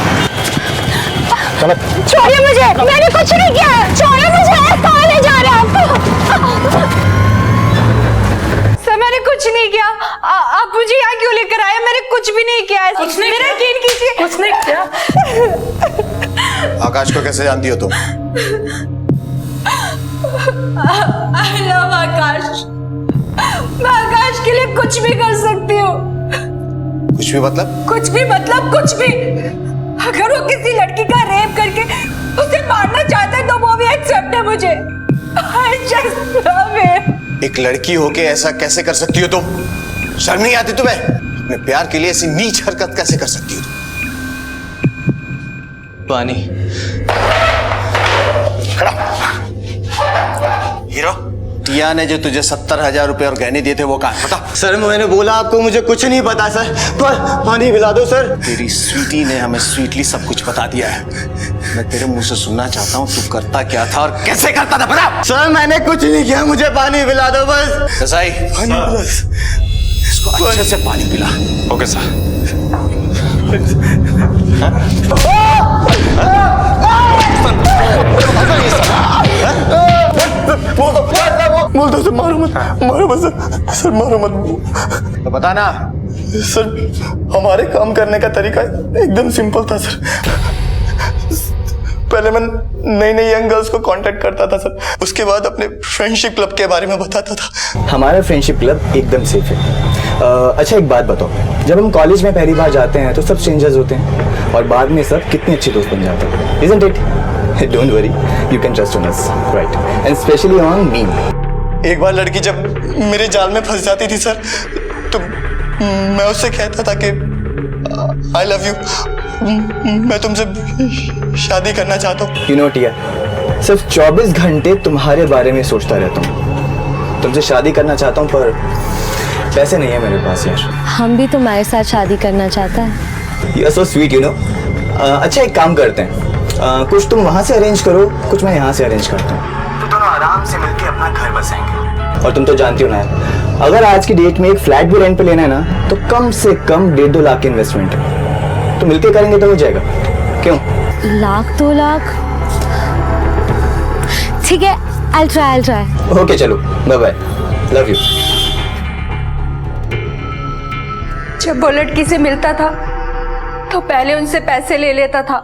F: चलो।
K: छोड़िए मुझे, मैंने कुछ नहीं किया। छोड़िए मुझे। कहाँ ले जा रहे हैं आप? सर मैंने कुछ नहीं किया। आप मुझे यहाँ क्यों लेकर आए? मैंने कुछ भी नहीं किया है। मेरा यकीन कीजिए। कुछ नहीं किया।
F: आकाश को कैसे जानती हो तुम?
K: I love आकाश। मैं आकाश के लिए कुछ भी कर सकती हूँ।
F: कुछ भी मतलब?
K: कुछ भी मतलब कुछ भी। अगर वो किसी लड़की का रेप करके उसे मारना चाहता है तो वो भी एक्सेप्ट है मुझे। I just love him।
F: एक लड़की होके ऐसा कैसे कर सकती हो तुम? शर्म नहीं आती तुम्हें? अपने प्यार के लिए ऐसी नीच हरकत कैसे कर सकती हो तुम?
M: पानी।
F: खड़ा। हीरो, टिया ने जो तुझे 70,000 रुपए और गहने दिए थे वो कहाँ है? बता।
M: सर मैंने बोला आपको मुझे कुछ नहीं पता सर, पर पानी पिला दो सर।
F: तेरी स्वीटी ने हमें स्वीटली सब कुछ बता दिया है। मैं तेरे मुंह से सुनना चाहता हूँ तू करता क्या था और कैसे करता था, बता।
M: सर मैंने कुछ नहीं किया, मुझे पानी पिला दो बस।
F: कसाई,
M: पानी बस।
F: इसको अच्छे से पानी पिला।
I: Okay sir.
M: बोल दो सर, मारो मत सर, मारो मत।
F: तो बता ना।
M: सर हमारे काम करने का तरीका एकदम सिंपल था सर। पहले मैं नई नई यंग गर्ल्स को कांटेक्ट करता था सर, उसके बाद अपने फ्रेंडशिप क्लब के बारे में बताता था।
N: हमारा फ्रेंडशिप क्लब एकदम सेफ है। अच्छा एक बात बताओ, जब हम कॉलेज में पहली बार जाते हैं तो सब स्ट्रेंजर्स होते हैं और बाद में सब कितने अच्छे दोस्त बन जाते हैं, isn't it? Don't worry, you can trust on us, right? And especially on me.
M: एक बार लड़की जब मेरे जाल में फंस जाती थी सर, तो मैं उससे कहता था कि आई लव यू, मैं तुमसे शादी करना चाहता हूँ।
N: You know टिया, सिर्फ 24 घंटे तुम्हारे बारे में सोचता रहता हूँ। तुमसे शादी करना चाहता हूँ पर पैसे नहीं है मेरे पास यार।
K: हम भी तुम्हारे साथ शादी करना चाहता है।
N: You are so sweet, you know. अच्छा एक काम करते हैं, कुछ तुम वहाँ से अरेंज करो, कुछ मैं यहाँ से अरेंज करता हूँ, तो दोनों आराम से मिलके अपना घर बसाएंगे। और तुम तो जानती हो ना यार, अगर आज की डेट में एक फ्लैट भी रेंट पे लेना है ना तो कम से कम 1.5-2 लाख की इन्वेस्टमेंट है, तो मिलके करेंगे तो हो जाएगा। क्यों?
K: 1-2 लाख? ठीक है, I'll try।
N: ओके चलो, बाय बाय, लव यू।
K: जब वो लड़की से मिलता था तो पहले उनसे पैसे ले लेता था।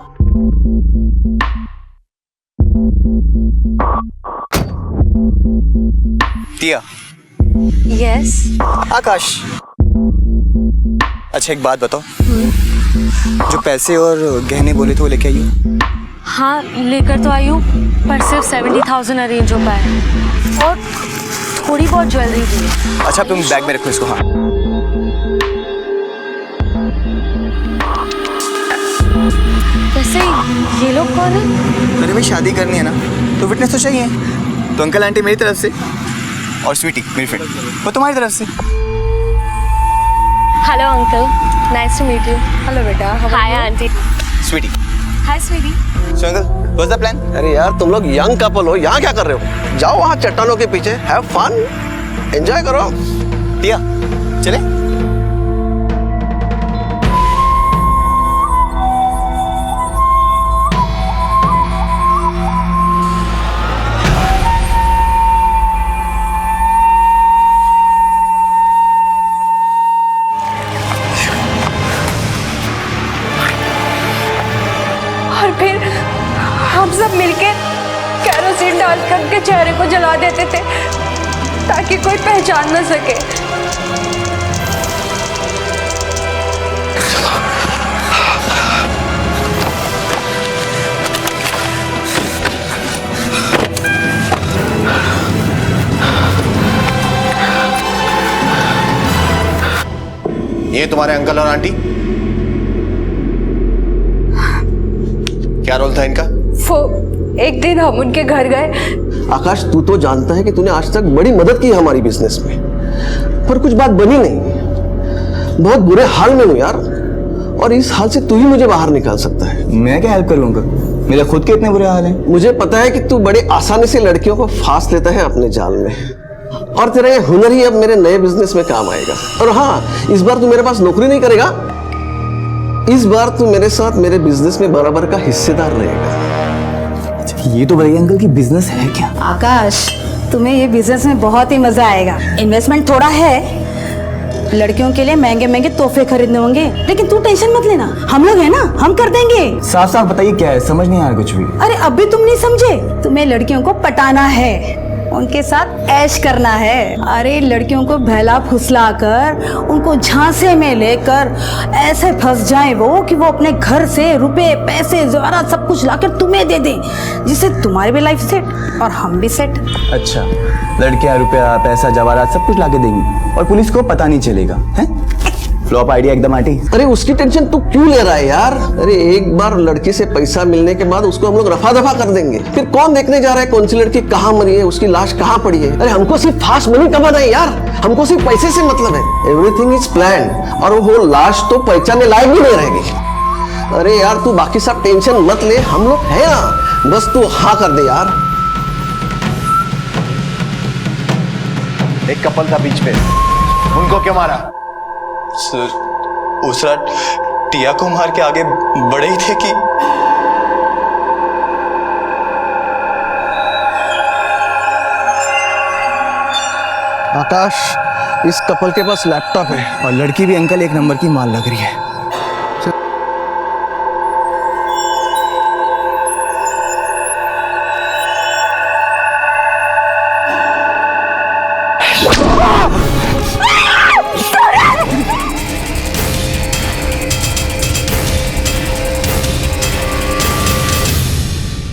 M: टिया।
K: यस।
M: आकाश। अच्छा एक बात बताओ, जो पैसे और गहने बोले थे वो लेके आई हो?
K: हाँ लेकर तो आई हूँ, पर सिर्फ 70,000 अरेंज हो पाए और थोड़ी बहुत ज्वेलरी भी।
M: अच्छा तुम बैग में रखो इसको। हाँ
K: वैसे ये लोग कौन है?
M: अरे भाई शादी करनी है ना तो विटनेस तो चाहिए, तो अंकल आंटी मेरी तरफ से और स्वीटी मेरी फ्रेंड वो तुम्हारी तरफ से।
K: Hello uncle, nice to meet you. Hello बेटा। Hi aunty.
M: Sweetie.
K: Hi sweetie.
M: So uncle, what's the plan?
O: अरे यार तुम लोग यंग कपल हो, यहाँ क्या कर रहे हो? जाओ वहाँ चट्टानों के पीछे, हैव फन, एंजॉय करो।
M: टिया, चले?
K: और फिर हम सब मिलके केरोसिन डालकर उनके चेहरे को जला देते थे ताकि कोई पहचान न सके।
O: ये तुम्हारे अंकल और आंटी? क्या रोल था इनका?
K: वो एक दिन हम उनके घर गए।
O: आकाश, तू तो जानता है कि तूने आज तक बड़ी मदद की हमारी बिजनेस में, पर कुछ बात बनी नहीं। बहुत बुरे हाल में हूं यार, और इस हाल से तू ही मुझे बाहर निकाल सकता है।
M: मैं क्या हेल्प करूंगा? मेरे खुद के इतने बुरे हाल हैं।
O: मुझे पता है कि तू बड़े आसानी से लड़कियों को फांस लेता है अपने जाल में, और तेरा ये हुनर ही अब मेरे नए बिजनेस में काम आएगा। और हाँ, इस बार तू मेरे पास नौकरी नहीं करेगा, इस बार तू मेरे साथ मेरे बिजनेस में बराबर का हिस्सेदार रहेगा।
M: ये तो बताइए अंकल कि बिजनेस है क्या?
P: आकाश, तुम्हें ये बिजनेस में बहुत ही मजा आएगा। इन्वेस्टमेंट थोड़ा है, लड़कियों के लिए महंगे महंगे तोहफे खरीदने होंगे, लेकिन तू टेंशन मत लेना, हम लोग हैं ना, हम कर देंगे।
M: साफ साफ बताइए क्या है, समझ नहीं आ रहा कुछ भी।
P: अरे अब भी तुम नहीं समझे? तुम्हें लड़कियों को पटाना है, उनके साथ ऐश करना है। अरे लड़कियों को बहला फुसला कर उनको झांसे में लेकर ऐसे फंस जाए वो कि वो अपने घर से रुपए पैसे ज़ेवरात सब कुछ लाकर तुम्हें दे दें, जिससे तुम्हारी भी लाइफ सेट और हम भी सेट।
M: अच्छा, लड़कियां रुपया पैसा जवाहरात सब कुछ लाके देंगी और पुलिस को पता नहीं चलेगा, हैं? फ्लॉप आइडिया एकदम आंटी।
O: अरे उसकी टेंशन तू क्यों ले रहा है यार? अरे एक बार लड़की से पैसा मिलने के बाद उसको हम लोग रफा दफा कर देंगे, फिर कौन देखने जा रहा है कौन सी लड़की कहाँ मरी है, उसकी लाश कहाँ पड़ी है। अरे हमको सिर्फ फास्ट मनी कमाना है यार, हमको सिर्फ पैसे से मतलब है। एवरीथिंग इज प्लान, और वो लाश तो पहचानने लायक भी नहीं रहेगी। अरे यार तू बाकी सब टेंशन मत ले, हम लोग है ना, बस तू हाँ कर दे यार।
F: एक कपल था बीच पे, उनको क्यों मारा?
M: सर, उस रात टिया को मार के आगे बढ़े ही थे कि
E: आकाश, इस कपल के पास लैपटॉप है
M: और लड़की भी अंकल एक नंबर की माल लग रही है।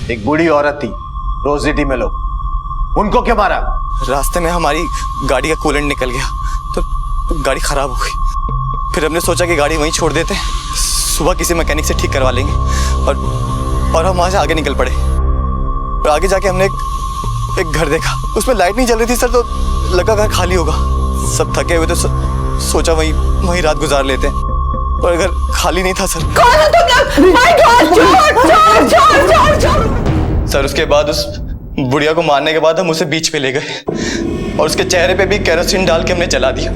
F: एक बूढ़ी औरत थी, रोजिटी में लोग, उनको क्यों मारा?
M: रास्ते में हमारी गाड़ी का कूलेंट निकल गया तो गाड़ी खराब हो गई। फिर हमने सोचा कि गाड़ी वहीं छोड़ देते हैं, सुबह किसी मैकेनिक से ठीक करवा लेंगे, और हम वहां से आगे निकल पड़े। और आगे जाके हमने एक घर देखा, उसमें लाइट नहीं जल रही थी सर, तो लगा घर खाली होगा। सब थके हुए तो सोचा वहीं रात गुजार लेते हैं, और अगर खाली नहीं था सर।
B: कौन हो तुम लोग? माय गॉड, चोर चोर चोर चोर।
M: सर उसके बाद उस बुढ़िया को मारने के बाद हम उसे बीच पे ले गए और उसके चेहरे पे भी केरोसिन डाल के हमने जला दिया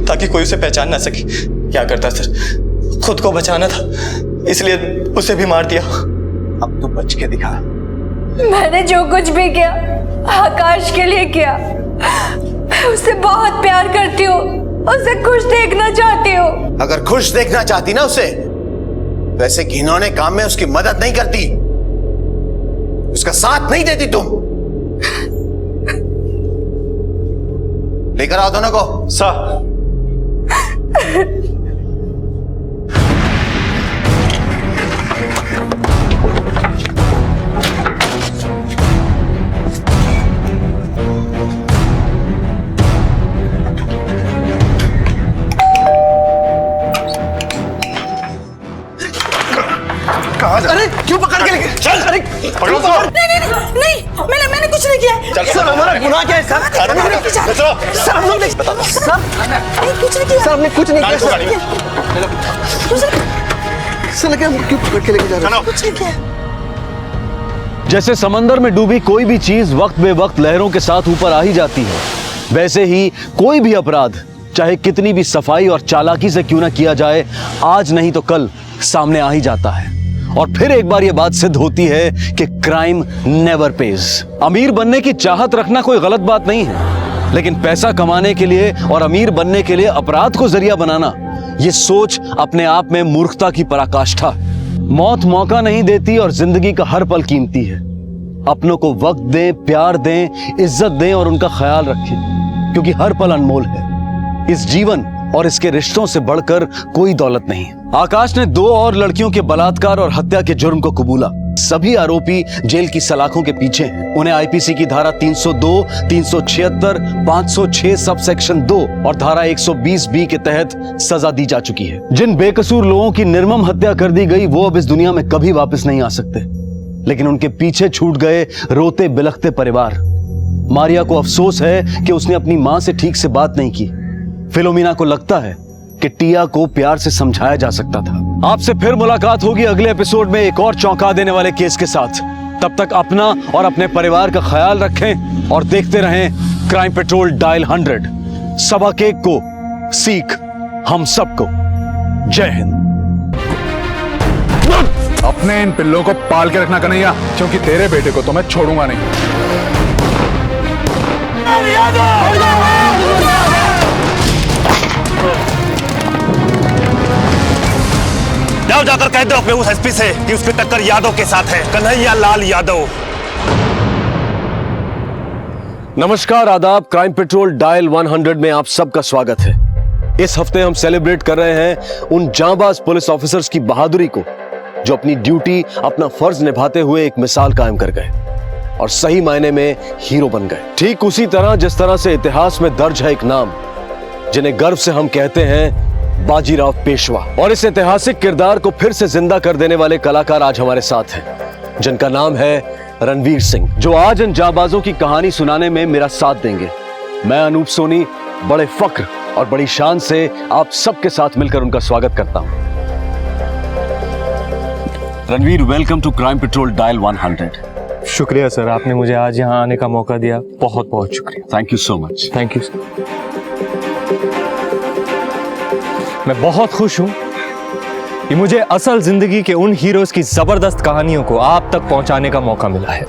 M: ताकि कोई उसे पहचान ना सके। क्या करता सर, खुद को बचाना था इसलिए उसे भी मार दिया।
F: अब तू बच के दिखा।
K: मैंने जो कुछ भी किया आकाश के लिए किया। मैं उससे बहुत प्यार करती हूँ, उसे खुश देखना चाहती हूँ।
F: अगर खुश देखना चाहती ना उसे, वैसे घिनौने काम में उसकी मदद नहीं करती, उसका साथ नहीं देती तुम। लेकर आओ दोनों को। सर।
O: अरे क्यों पकड़ के लेके चल? अरे
F: पकड़ो तो।
B: नहीं, मैंने कुछ नहीं किया।
O: सर हमारा गुनाह क्या है सर? सर हम लोग
B: कुछ नहीं किया।
O: सर हमने कुछ नहीं किया। कैसे लगे? हम क्यों पकड़ के लेके जा रहे हैं?
B: कुछ नहीं किया।
A: जैसे समंदर में डूबी कोई भी चीज वक्त बे वक्त लहरों के साथ ऊपर आ ही जाती है, वैसे ही कोई भी अपराध चाहे कितनी भी सफाई और चालाकी से क्यों ना किया जाए, आज नहीं तो कल सामने आ ही जाता है। और फिर एक बार यह बात सिद्ध होती है कि क्राइम नेवर पेज। अमीर बनने की चाहत रखना कोई गलत बात नहीं है, लेकिन पैसा कमाने के लिए और अमीर बनने के लिए अपराध को जरिया बनाना, यह सोच अपने आप में मूर्खता की पराकाष्ठा। मौत मौका नहीं देती और जिंदगी का हर पल कीमती है। अपनों को वक्त दें, प्यार दें, इज्जत दें और उनका ख्याल रखें, क्योंकि हर पल अनमोल है। इस जीवन और इसके रिश्तों से बढ़कर कोई दौलत नहीं। आकाश ने 2 और लड़कियों के बलात्कार और हत्या के जुर्म को कबूला। सभी आरोपी जेल की सलाखों के पीछे हैं। उन्हें आईपीसी की धारा 302, 376, 506 सब सेक्शन 2 और धारा 120B के तहत सजा दी जा चुकी है। जिन बेकसूर लोगों की निर्मम हत्या कर दी गई, वो अब इस दुनिया में कभी वापस नहीं आ सकते, लेकिन उनके पीछे छूट गए रोते बिलखते परिवार। मारिया को अफसोस है कि उसने अपनी मां से ठीक से बात नहीं की। फिलोमिना को लगता है कि टिया को प्यार से समझाया जा सकता था। आपसे फिर मुलाकात होगी अगले एपिसोड में एक और चौंका देने वाले केस के साथ। तब तक अपना और अपने परिवार का ख्याल रखें और देखते रहें क्राइम पेट्रोल डायल 100। सबक एक को सीख हम सबको। जय हिंद।
G: अपने इन पिल्लों को पाल के रखना कन्हैया, क्योंकि तेरे बेटे को तो मैं छोड़ूंगा नहीं।
Q: जाओ जाकर कह दो अपने उस एसपी से कि उसकी टक्कर यादव के साथ है, कन्हैया लाल यादव।
A: नमस्कार, आदाब। क्राइम पेट्रोल डायल 100 में आप सबका स्वागत है। इस हफ्ते हम सेलिब्रेट कर रहे हैं उन जांबाज पुलिस ऑफिसर्स की बहादुरी को जो अपनी ड्यूटी, अपना फर्ज निभाते हुए एक मिसाल कायम कर गए और सही मायने में हीरो बन गए। ठीक उसी तरह जिस तरह से इतिहास में दर्ज है एक नाम जिन्हें गर्व से हम कहते हैं बाजीराव पेशवा। और इस ऐतिहासिक किरदार को फिर से जिंदा कर देने वाले कलाकार आज हमारे साथ हैं, जिनका नाम है रणवीर सिंह, जो आज इन जाबाजों की कहानी सुनाने में मेरा साथ देंगे। मैं अनूप सोनी बड़े फक्र और बड़ी शान से आप सबके साथ मिलकर उनका स्वागत करता हूं। Ranveer, welcome to crime patrol dial 100।
I: शुक्रिया सर, आपने मुझे आज यहाँ आने का मौका दिया, बहुत बहुत शुक्रिया।
A: Thank you so much.
I: Thank you sir. मैं बहुत खुश हूं कि मुझे असल जिंदगी के उन हीरोज की जबरदस्त कहानियों को आप तक पहुंचाने का मौका मिला है,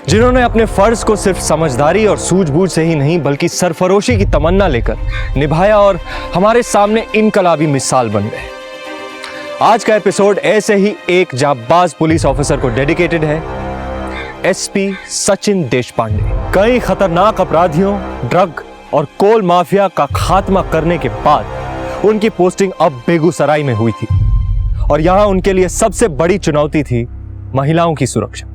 I: जिन्होंने अपने फर्ज को सिर्फ समझदारी और सूझबूझ से ही नहीं बल्कि सरफरोशी की तमन्ना लेकर निभाया और हमारे सामने इनकलाबी मिसाल बन गए। आज का एपिसोड ऐसे ही एक जाबाज पुलिस ऑफिसर को डेडिकेटेड है, एसपी सचिन देशपांडे। कई खतरनाक अपराधियों, ड्रग और कोल माफिया का खात्मा करने के बाद उनकी पोस्टिंग अब बेगूसराय में हुई थी और यहां उनके लिए सबसे बड़ी चुनौती थी महिलाओं की सुरक्षा।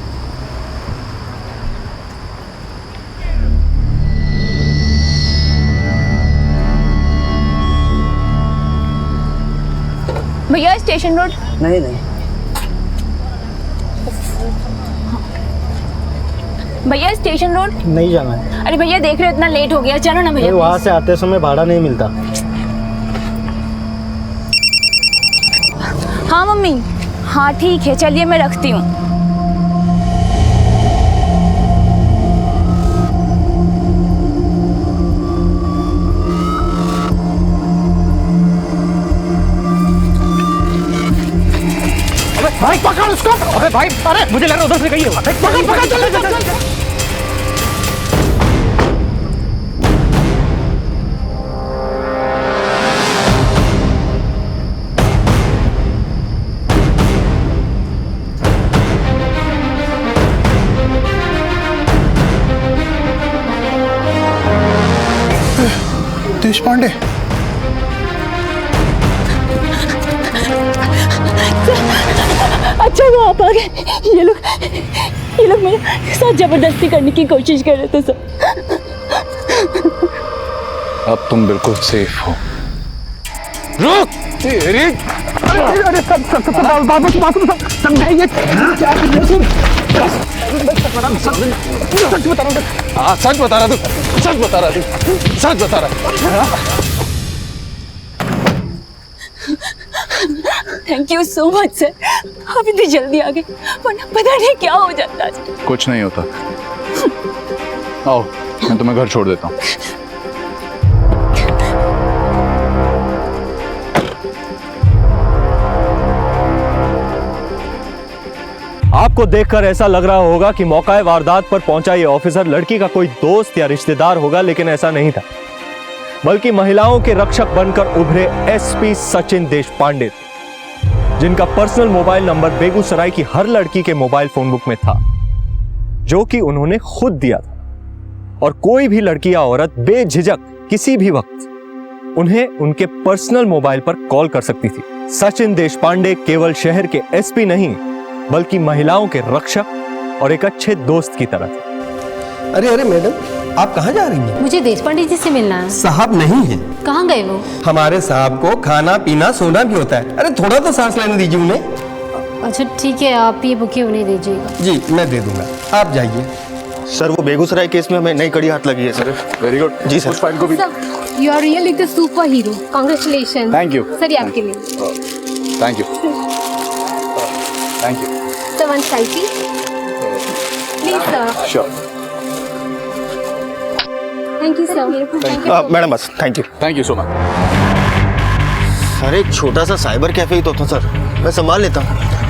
K: भैया स्टेशन रोड।
R: नहीं नहीं
K: भैया स्टेशन रोड
R: नहीं जाना है।
K: अरे भैया देख रहे हो इतना लेट हो गया, चलो ना भैया।
R: वहां से आते समय भाड़ा नहीं मिलता।
K: हाँ मम्मी, हाँ ठीक है, चलिए मैं रखती हूँ।
E: अबे भाई पकड़ उसको। अबे भाई, अरे मुझे लग रहा उधर से गई है। पकड़ पकड़, चल। देशपांडे,
B: अच्छा वो आप आ गए। ये लोग मेरे साथ जबरदस्ती करने की कोशिश कर रहे थे सर।
G: अब तुम बिल्कुल सेफ हो।
E: रुक। अरे समझाइए क्या कर रहे हो?
O: सच बता रहा तू, सच बता रहा तू, सच बता रहा।
S: Thank you so much sir, आप इतनी जल्दी आ गए, वरना पता नहीं क्या हो जाता आज।
G: कुछ नहीं होता। आओ मैं तुम्हें घर छोड़ देता हूँ।
I: आपको देखकर ऐसा लग रहा होगा कि मौका वारदात पर पहुंचा ये ऑफिसर लड़की का कोई दोस्त या रिश्तेदार होगा, लेकिन ऐसा नहीं था, बल्कि महिलाओं के रक्षक बनकर उभरे एसपी सचिन देशपांडे, जिनका पर्सनल मोबाइल नंबर बेगूसराय की हर लड़की के मोबाइल फोन बुक में था, जो कि उन्होंने खुद दिया था। और कोई भी लड़की या औरत बेझिझक किसी भी वक्त उन्हें उनके पर्सनल मोबाइल पर कॉल कर सकती थी। सचिन देशपांडे केवल शहर के एसपी नहीं, बल्कि महिलाओं के रक्षक और एक अच्छे दोस्त की तरह थे।
O: अरे अरे मैडम, आप कहाँ जा रही हैं?
T: मुझे देशपांडे जी से मिलना है।
O: साहब नहीं है।
T: कहाँ गए वो?
O: हमारे साहब को खाना पीना सोना भी होता है। अरे थोड़ा तो सांस लेने दीजिए उन्हें।
T: अच्छा ठीक है, आप ये बुके उन्हें दीजिएगा।
O: जी मैं दे दूंगा, आप जाइए।
N: सर वो बेगूसराय केस में हमें नई कड़ी हाथ लगी है सर।
G: Very good.
N: जी सर।
G: को भी
T: you are really the super hero, congratulation.
G: Thank you
T: sir, ये आपके लिए।
G: Thank you thank you
T: sir, one selfie please sir.
G: Sure.
T: Thank you sir.
N: Madam बस thank you
G: so much.
N: Sir एक छोटा सा साइबर कैफे ही तो था sir, मैं संभाल लेता।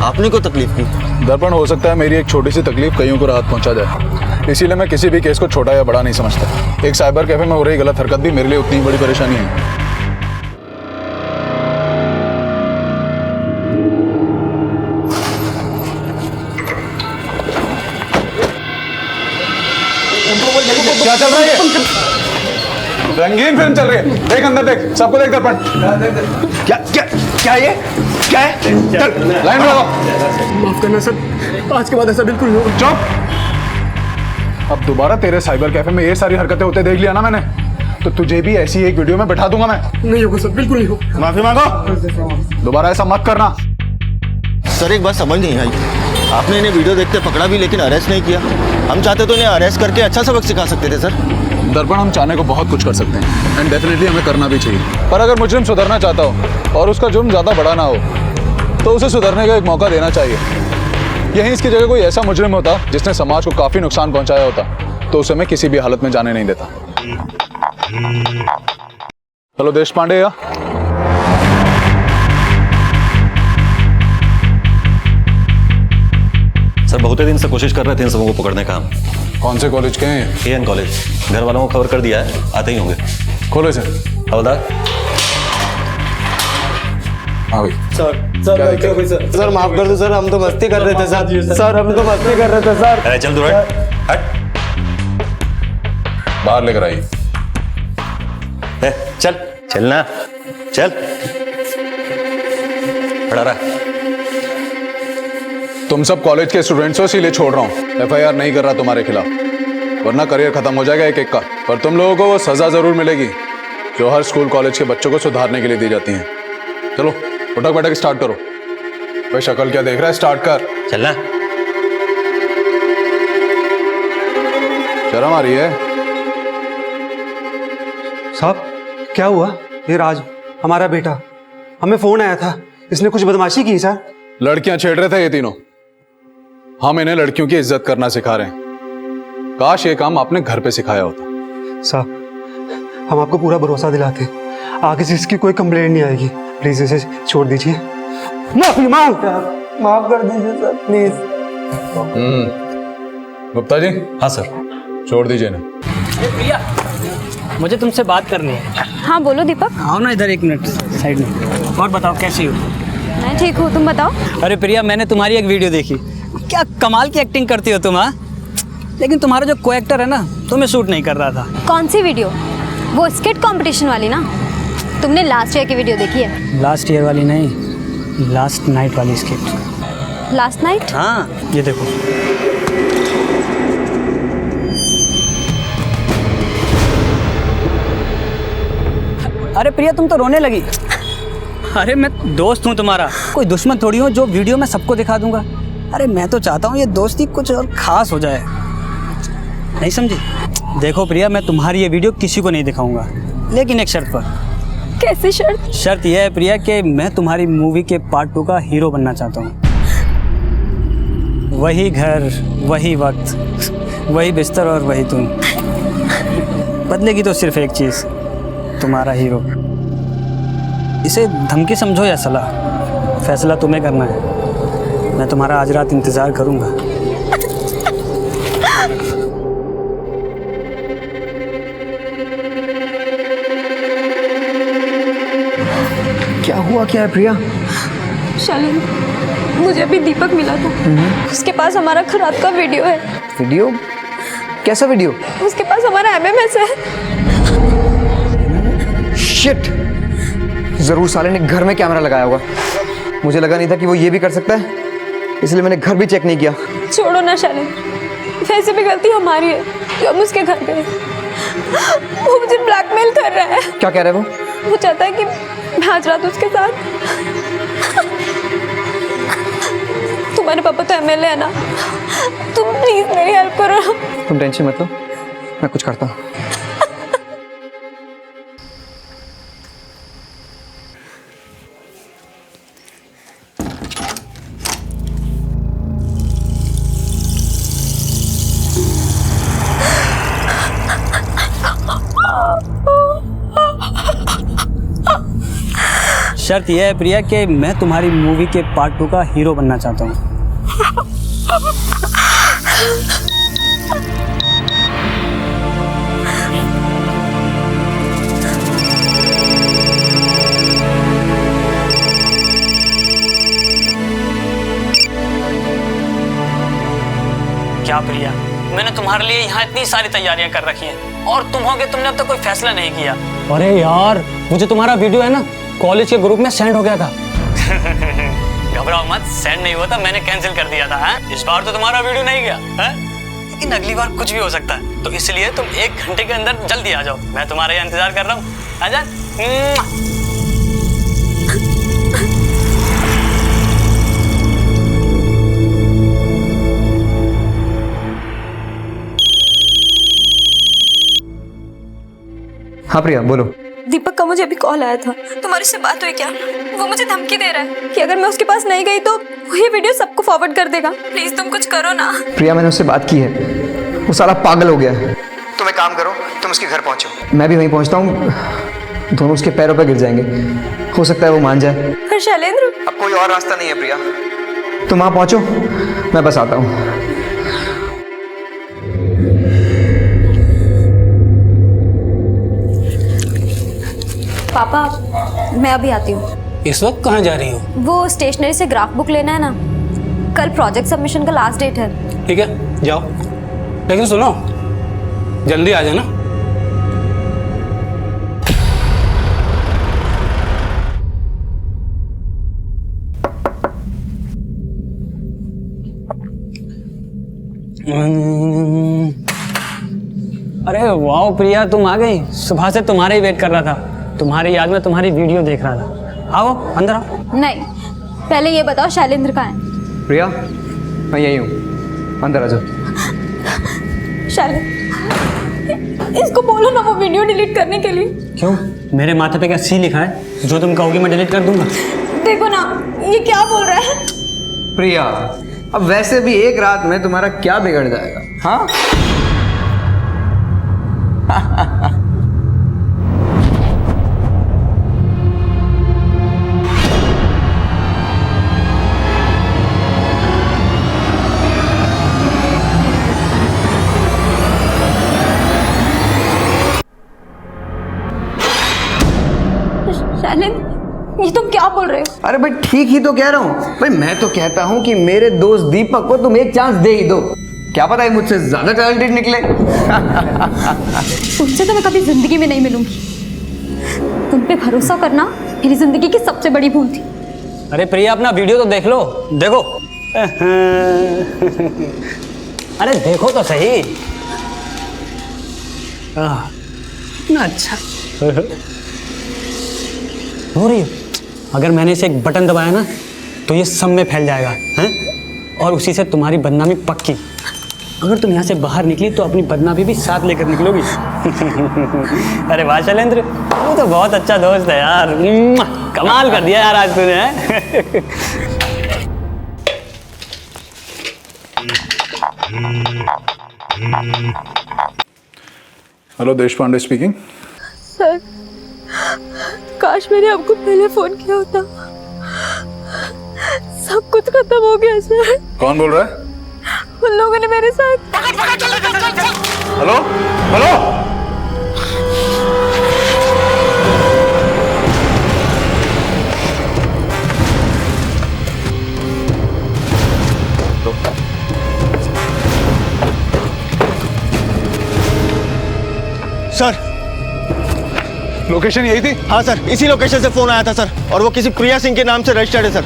N: आपने को तकलीफ की?
G: दर्पण, हो सकता है मेरी एक छोटी सी तकलीफ कईयों को राहत पहुंचा जाए, इसीलिए मैं किसी भी केस को छोटा या बड़ा नहीं समझता। एक साइबर कैफे में हो रही गलत हरकत भी मेरे लिए उतनी बड़ी परेशानी है। क्या चल रहा है? रंगीन फिल्म चल रही है, देख अंदर देख, सबको देख दर्पण।
N: क्या क्या क्या ये क्या है?
G: लाइन में लगाओ।
J: माफ करना सर, आज के बाद ऐसा बिल्कुल नहीं होगा।
G: चुप। अब दोबारा तेरे साइबर कैफे में ये सारी हरकतें होते देख लिया ना मैंने, तो तुझे भी ऐसी एक वीडियो में बैठा दूंगा मैं।
J: नहीं होगा सर, बिल्कुल नहीं होगा।
G: माफी मांगो, दोबारा ऐसा मत करना।
N: सर एक बात समझ नहीं आई, आपने इन्हें वीडियो देखते पकड़ा भी लेकिन अरेस्ट नहीं किया। हम चाहते तो इन्हें अरेस्ट करके अच्छा सबक सिखा सकते थे सर।
G: दर्पण, हम चाहने को बहुत कुछ कर सकते हैं एंड डेफिनेटली हमें करना भी चाहिए, पर अगर मुजरिम सुधरना चाहता हो और उसका जुर्म ज़्यादा बड़ा ना हो तो उसे सुधरने का एक मौका देना चाहिए। यहीं इसकी जगह कोई ऐसा मुजरिम होता जिसने समाज को काफ़ी नुकसान पहुंचाया होता, तो उसे मैं किसी भी हालत में जाने नहीं देता। हेलो देशपांडे। या
Q: सर बहुत ही दिन से कोशिश कर रहे थे इन सबों को पकड़ने का हम।
G: कौन से कॉलेज के हैं?
Q: AN college. घर वालों को खबर कर दिया है, आते ही होंगे।
G: खोलो इसे।
Q: हवलदार।
G: हाँ भाई।
N: सर माफ कर दो सर, हम तो मस्ती कर रहे थे सर हम तो मस्ती कर रहे थे सर।
Q: अरे चल दूर हट।
G: बाहर लेकर आई।
Q: चल चलना, चल खड़ा रहा।
G: तुम सब कॉलेज के स्टूडेंट्स हो, इसीलिए छोड़ रहा हूँ। एफआईआर नहीं कर रहा तुम्हारे खिलाफ, वरना करियर खत्म हो जाएगा एक एक का। पर तुम लोगों को वो सजा जरूर मिलेगी जो हर स्कूल कॉलेज के बच्चों को सुधारने के लिए दी जाती है। चलो उठक बैठक स्टार्ट करो। भाई शक्ल क्या देख रहा है, स्टार्ट कर।
Q: चलना।
G: शर्म आ रही है?
U: साहब क्या हुआ? ये राज हमारा बेटा, हमें फोन आया था, इसने कुछ बदमाशी की सर।
G: लड़कियां छेड़ रहे थे ये तीनों। हम इन्हें लड़कियों की इज्जत करना सिखा रहे हैं। काश ये काम आपने घर पे सिखाया होता।
U: साहब हम आपको पूरा भरोसा दिलाते, आगे से इसकी कोई कंप्लेंट नहीं आएगी। प्लीज इसे छोड़ दीजिए। माफी मांग, माफ कर दीजिए सर प्लीज।
G: गुप्ता जी।
Q: हाँ सर।
G: छोड़ दीजिए ना।
J: प्रिया, मुझे तुमसे बात करनी है।
K: हाँ बोलो दीपक।
J: आओ ना इधर एक मिनट साइड में। और बताओ कैसी हो?
K: मैं ठीक हूँ, तुम बताओ।
J: अरे प्रिया, मैंने तुम्हारी एक वीडियो देखी, क्या कमाल की एक्टिंग करती हो तुम। हाँ, लेकिन तुम्हारा जो को एक्टर है ना, तुम्हें सूट नहीं कर रहा था।
K: कौन सी वीडियो? वो स्किट कंपटीशन वाली ना? तुमने लास्ट ईयर की वीडियो देखी है?
J: लास्ट ईयर वाली नहीं, लास्ट नाइट वाली स्किट।
K: Last night?
J: हाँ, ये देखो। अरे प्रिया, तुम तो रोने लगी। अरे मैं दोस्त हूँ तुम्हारा, कोई दुश्मन थोड़ी हूँ जो वीडियो में सबको दिखा दूंगा। अरे मैं तो चाहता हूँ ये दोस्ती कुछ और खास हो जाए, नहीं समझी? देखो प्रिया, मैं तुम्हारी ये वीडियो किसी को नहीं दिखाऊंगा, लेकिन एक शर्त पर।
S: कैसी शर्त?
J: शर्त यह है प्रिया कि मैं तुम्हारी मूवी के पार्ट 2 का हीरो बनना चाहता हूँ। वही घर, वही वक्त, वही बिस्तर और वही तुम। बदलेगी तो सिर्फ एक चीज़, तुम्हारा हीरो। इसे धमकी समझो या सलाह, फैसला तुम्हें करना है। मैं तुम्हारा आज रात इंतज़ार करूँगा।
O: क्या हुआ, क्या है प्रिया?
S: शालिनी, मुझे अभी दीपक मिला था। उसके पास हमारा खराब का वीडियो है।
O: वीडियो? कैसा वीडियो?
S: उसके पास हमारा MMS है।
O: शिट! जरूर साले ने घर में कैमरा लगाया होगा। मुझे लगा नहीं था कि वो ये भी कर सकता है, इसलिए मैंने घर भी चेक नहीं किया।
S: छोड़ो ना शालिनी, वैसे भी गलती हमारी है कि हम उसके घर गए। वो मुझे ब्लैकमेल कर रहा है।
O: क्या कह रहा है वो?
S: वो चाहता है कि मैं आज रात उसके साथ। तुम्हारे पापा तो MLA है ना, तुम प्लीज मेरी हेल्प करो।
O: तुम टेंशन मत लो, मैं कुछ करता हूँ।
J: शर्त यह है प्रिया कि मैं तुम्हारी मूवी के पार्ट 2 का हीरो बनना चाहता हूँ। क्या प्रिया, मैंने तुम्हारे लिए यहाँ इतनी सारी तैयारियां कर रखी हैं और तुम होगे, तुमने अब तक कोई फैसला नहीं किया। अरे यार, मुझे तुम्हारा वीडियो है ना कॉलेज के ग्रुप में सेंड हो गया था। घबराओ मत, सेंड नहीं हुआ था, मैंने कैंसिल कर दिया था। इस बार तो तुम्हारा वीडियो नहीं गया है? लेकिन अगली बार कुछ भी हो सकता है, तो इसलिए तुम 1 घंटे के अंदर जल्दी आ जाओ। मैं तुम्हारा इंतजार कर रहा हूँ। आजा।
O: हाँ प्रिया, बोलो।
S: दीपक का मुझे अभी कॉल आया था। तुम्हारी से बात हुई क्या? वो मुझे धमकी दे रहा है कि अगर मैं उसके पास नहीं गई तो वो ये वीडियो सबको फॉरवर्ड कर देगा। प्लीज तुम कुछ करो ना।
O: प्रिया, मैंने उससे बात की है, वो साला पागल हो गया है। तुम एक काम करो, तुम उसके घर पहुंचो, मैं भी वहीं पहुंचता हूँ। दोनों उसके पैरों पर गिर जाएंगे, हो सकता है वो मान जाए।
S: पर शैलेंद्र,
O: अब कोई और रास्ता नहीं है प्रिया, तुम वहां पहुंचो, मैं बस आता हूँ।
K: पापा, मैं अभी आती हूँ।
J: इस वक्त कहाँ जा रही हो?
K: वो स्टेशनरी से ग्राफ बुक लेना है ना, कल प्रोजेक्ट सबमिशन का लास्ट डेट है।
J: ठीक है, जाओ, लेकिन सुनो, जल्दी आ जाना। अरे वाह प्रिया, तुम आ गई। सुबह से तुम्हारे ही वेट कर रहा था, तुम्हारी याद में तुम्हारी वीडियो देख रहा था। आओ अंदर आओ।
K: नहीं, पहले ये बताओ शैलेंद्र कहाँ है?
O: प्रिया, मैं यही हूँ, अंदर आ जाओ।
S: शैलेंद्र, इसको बोलो ना वो वीडियो डिलीट करने के लिए।
J: क्यों? मेरे माथे पे क्या सी लिखा है? जो तुम कहोगी मैं डिलीट कर दूंगा।
S: देखो ना, ये क्या बोल रहा है।
O: प्रिया, अब वैसे भी एक रात में तुम्हारा क्या बिगड़ जाएगा? हाँ
S: ये तुम क्या बोल रहे हो?
O: अरे भाई ठीक ही तो कह रहा हूँ भाई, मैं तो कहता हूँ कि मेरे दोस्त दीपक को तुम एक चांस दे ही दो। क्या पता है मुझसे ज्यादा टैलेंटेड निकले।
K: तुमसे तो मैं कभी जिंदगी में नहीं मिलूंगी। तुम पे भरोसा करना मेरी जिंदगी की सबसे बड़ी भूल थी।
J: अरे प्रिया, अपना वीडियो तो देख लो, देखो। अरे देखो तो सही। इतना अच्छा हो रही है। अगर मैंने इसे एक बटन दबाया ना तो ये सब में फैल जाएगा, हैं? और उसी से तुम्हारी बदनामी पक्की। अगर तुम यहाँ से बाहर निकली तो अपनी बदनामी भी साथ लेकर निकलोगी। अरे वाह शैलेंद्र, तू तो बहुत अच्छा दोस्त है यार। कमाल कर दिया यार आज तूने।
C: हेलो, देश पांडे स्पीकिंग।
S: सर, काश मैंने आपको पहले फोन किया होता। सब कुछ खत्म हो गया सर।
C: कौन बोल रहा है?
S: उन लोगों ने मेरे साथ।
C: हेलो हेलो,
N: सर
C: लोकेशन यही थी?
N: हाँ सर, इसी लोकेशन से फोन आया था सर, और वो किसी प्रिया सिंह के नाम से रजिस्टर्ड है सर।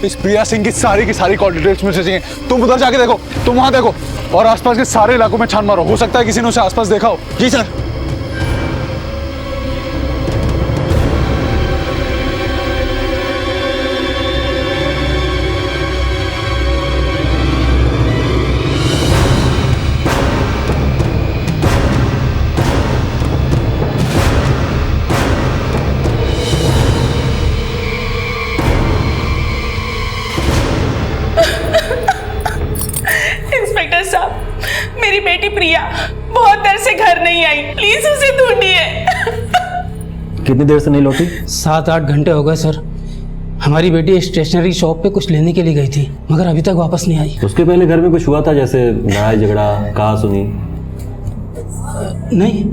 C: इस प्रिया सिंह की सारी कॉल डिटेल्स मुझे चाहिए। तुम उधर जाके देखो, तुम वहां देखो, और आसपास के सारे इलाकों में छान मारो। हो सकता है किसी ने उसे आसपास देखा हो।
N: जी सर।
B: इंस्पेक्टर साहब, मेरी बेटी प्रिया बहुत देर से घर नहीं आई, प्लीज उसे ढूंढिए।
V: कितनी देर से नहीं लौटी?
J: 7-8 घंटे हो गए सर। हमारी बेटी स्टेशनरी शॉप पे कुछ लेने के लिए गई थी, मगर अभी तक वापस नहीं आई।
V: उसके पहले घर में कुछ हुआ था, जैसे लड़ाई झगड़ा, कहा सुनी?
J: नहीं,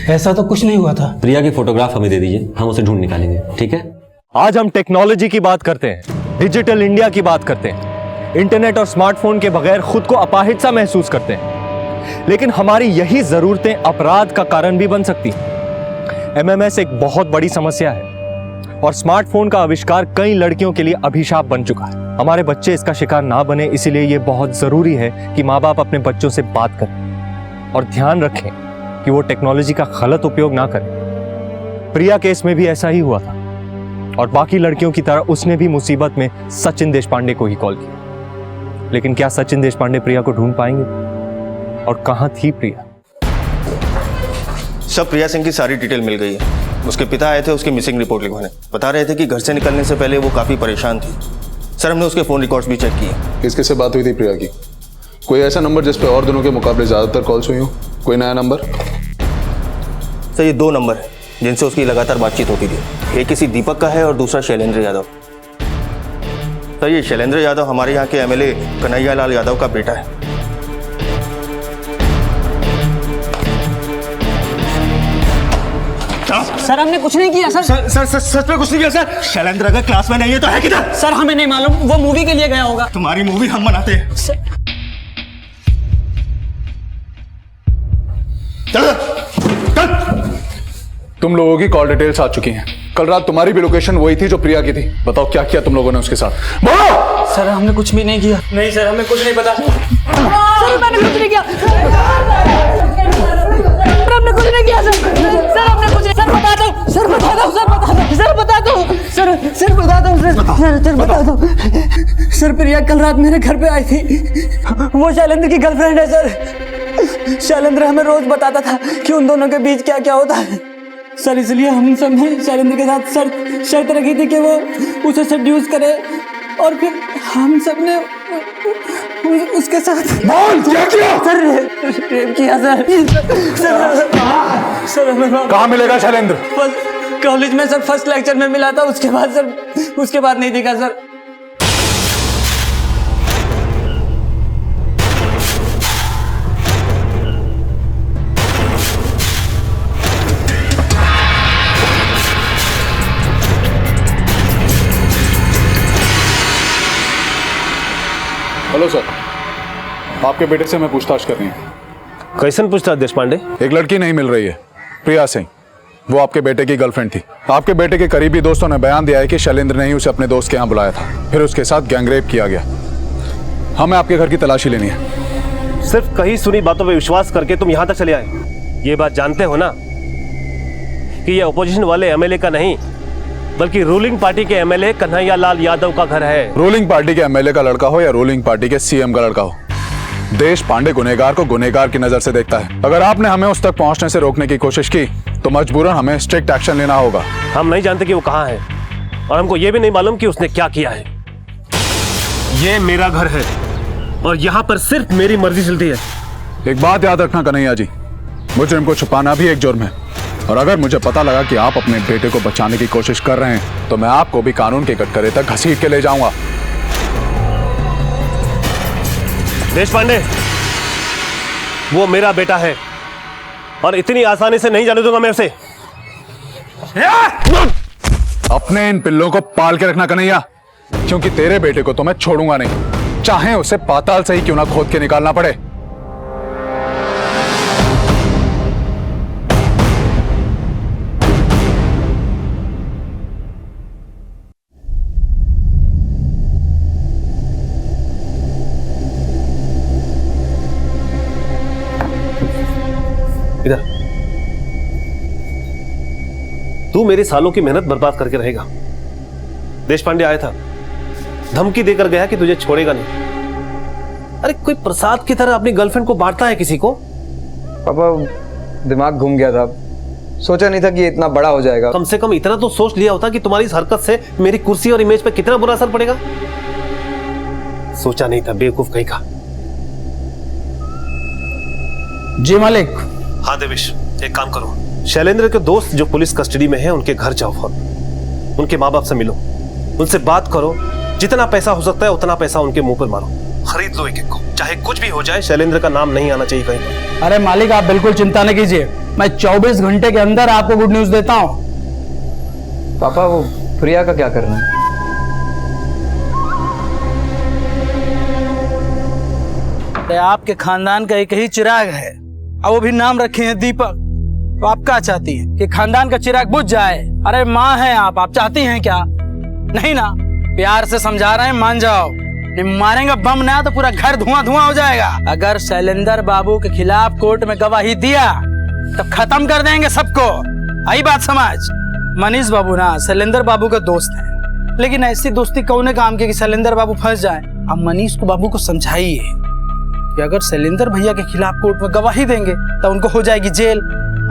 J: ऐसा तो कुछ नहीं हुआ था।
V: प्रिया की फोटोग्राफ हमें दे दीजिए, हम उसे ढूंढ निकालेंगे, ठीक है?
I: आज हम टेक्नोलॉजी की बात करते हैं, डिजिटल इंडिया की बात करते हैं, इंटरनेट और स्मार्टफोन के बगैर खुद को अपाहिज सा महसूस करते हैं। लेकिन हमारी यही जरूरतें अपराध का कारण भी बन सकती हैं। एमएमएस एक बहुत बड़ी समस्या है और स्मार्टफोन का आविष्कार कई लड़कियों के लिए अभिशाप बन चुका है। हमारे बच्चे इसका शिकार ना बने, इसीलिए यह बहुत जरूरी है कि माँ बाप अपने बच्चों से बात करें और ध्यान रखें कि वो टेक्नोलॉजी का गलत उपयोग ना करें। प्रिया केस में भी ऐसा ही हुआ था और बाकी लड़कियों की तरह उसने भी मुसीबत में सचिन देशपांडे को ही कॉल किया। लेकिन क्या सचिन देशपांडे प्रिया को ढूंढ पाएंगे? और कहां थी प्रिया?
N: सब प्रिया सिंह की सारी डिटेल मिल गई है। उसके पिता आए थे उसकी मिसिंग रिपोर्ट लिखवाने, बता रहे थे कि घर से निकलने से पहले वो काफी परेशान थी। सर, हमने उसके फोन रिकॉर्ड्स भी चेक किए।
C: किसके से बात हुई थी प्रिया की? कोई ऐसा नंबर जिस पे और दिनों के मुकाबले ज्यादातर कॉल्स हुई हो? कोई नया नंबर?
N: सर, ये 2 नंबर है जिनसे उसकी लगातार बातचीत होती थी। एक किसी दीपक का है और दूसरा शैलेंद्र यादव। सर, ये शैलेंद्र यादव हमारे यहाँ के एमएलए कन्हैया लाल यादव का बेटा है।
J: सर, हमने कुछ नहीं किया सर।
N: सर सच में कुछ नहीं किया सर। शैलेंद्र अगर क्लास में नहीं है तो है किधर?
J: सर, हमें नहीं मालूम, वो मूवी के लिए गया होगा।
N: तुम्हारी मूवी हम बनाते हैं।
C: चल। तुम लोगों की कॉल डिटेल्स आ चुकी हैं। कल रात तुम्हारी भी लोकेशन वही थी जो प्रिया की थी। बताओ क्या किया तुम लोगों ने उसके साथ? बोलो।
J: सर, हमने कुछ भी नहीं किया।
B: नहीं सर, हमें कुछ नहीं पता।
P: सर, मैंने कुछ नहीं किया। हमने कुछ नहीं किया सर। सर, हमने कुछ। सर, बता दो। सर, बता दो। सर, बता दो। सर, बता दो। सर, सर, बता दो। सर, बता दो। सर, प्रिया कल रात मेरे घर पे आई थी। वो शैलेंद्र की गर्लफ्रेंड है सर। शैलेंद्र हमें रोज बताता था कि उन दोनों के बीच क्या क्या होता है सर, इसलिए हम सब ने शैलेंद्र के साथ सर शर्त रखी थी कि वो उसे सेड्यूस करे, और फिर हम सब ने उसके साथ
C: क्या किया?
P: सर, रेप किया सर। सर, हमें
C: कहाँ मिलेगा शैलेंद्र?
P: कॉलेज में सर फर्स्ट लेक्चर में मिला था, उसके बाद नहीं दिखा सर।
C: हेलो सर, आपके बेटे से मैं पूछताछ कर रही हूँ।
V: कैसन पूछताछ देशपांडे?
C: एक लड़की नहीं मिल रही है, प्रिया सिंह। वो आपके बेटे की गर्लफ्रेंड थी। आपके बेटे के करीबी दोस्तों ने बयान दिया है कि शैलेंद्र ने ही उसे अपने दोस्त के यहाँ बुलाया था, फिर उसके साथ गैंगरेप किया गया। हमें आपके घर की तलाशी लेनी है।
V: सिर्फ कहीं सुनी बातों पर विश्वास करके तुम यहाँ तक चले आए। ये बात जानते हो ना कि ये अपोजिशन वाले एमएलए का नहीं, बल्कि रूलिंग पार्टी के एमएलए कन्हैया लाल यादव का घर है।
C: रूलिंग पार्टी के एमएलए का लड़का हो या रूलिंग पार्टी के सीएम का लड़का हो, देश पांडे गुनहगार को गुनहगार की नजर से देखता है। अगर आपने हमें उस तक पहुंचने से रोकने की कोशिश की तो मजबूरन हमें स्ट्रिक्ट एक्शन लेना होगा।
V: हम नहीं जानते कि वो कहाँ है और हमको ये भी नहीं मालूम कि उसने क्या किया है। ये मेरा घर है और यहाँ पर सिर्फ मेरी मर्जी चलती है।
C: एक बात याद रखना कन्हैया जी, मुझे इनको छुपाना भी एक जुर्म है और अगर मुझे पता लगा कि आप अपने बेटे को बचाने की कोशिश कर रहे हैं तो मैं आपको भी कानून के कटघरे तक घसीट के ले जाऊंगा।
V: देश पांडे, वो मेरा बेटा है और इतनी आसानी से नहीं जाने दूंगा मैं उसे।
C: अपने इन पिल्लों को पाल के रखना कन्हैया, क्योंकि तेरे बेटे को तो मैं छोड़ूंगा नहीं, चाहे उसे पाताल से ही क्यों ना खोद के निकालना पड़े।
V: इधर तू मेरे सालों की मेहनत बर्बाद करके रहेगा। देश पांडे आया था, धमकी देकर गया कि तुझे छोड़ेगा नहीं। अरे कोई प्रसाद की तरह अपनी गर्लफ्रेंड को बांटता है किसी को?
G: पापा दिमाग घूम गया था, सोचा नहीं था कि ये इतना बड़ा हो जाएगा।
V: कम से कम इतना तो सोच लिया होता कि तुम्हारी इस हरकत से मेरी कुर्सी और इमेज पे कितना बुरा असर पड़ेगा। सोचा नहीं था, बेवकूफ कहीं का।
E: जी मालिक।
V: हाँ देवेश, एक काम करो, शैलेंद्र के दोस्त जो पुलिस कस्टडी में हैं उनके घर जाओ, फौरन उनके माँ बाप से मिलो, उनसे बात करो, जितना पैसा हो सकता है उतना पैसा उनके मुंह पर मारो, खरीद लो एक एक को, चाहे कुछ भी हो जाए शैलेंद्र का नाम नहीं आना चाहिए कहीं पर।
E: अरे मालिक आप बिल्कुल चिंता न कीजिए, मैं 24 घंटे के अंदर आपको गुड न्यूज देता हूँ।
G: पापा वो प्रिया का क्या करना है?
E: आपके खानदान का एक ही चिराग है और वो भी नाम रखे हैं दीपक। तो आप क्या चाहती हैं कि खानदान का चिराग बुझ जाए? अरे माँ हैं आप चाहती हैं क्या? नहीं ना, प्यार से समझा रहे हैं, मान जाओ। नहीं मारेंगे बम ना तो पूरा घर धुआं धुआं हो जाएगा। अगर शैलेंद्र बाबू के खिलाफ कोर्ट में गवाही दिया तो खत्म कर देंगे सबको। आई बात समझ? मनीष बाबू ना शैलेंद्र बाबू का दोस्त है, लेकिन ऐसी दोस्ती कौन काम की कि शैलेंद्र बाबू फंस जाए। अब मनीष को बाबू को समझाइए कि अगर शैलेंद्र भैया के खिलाफ कोर्ट में गवाही देंगे तो उनको हो जाएगी जेल,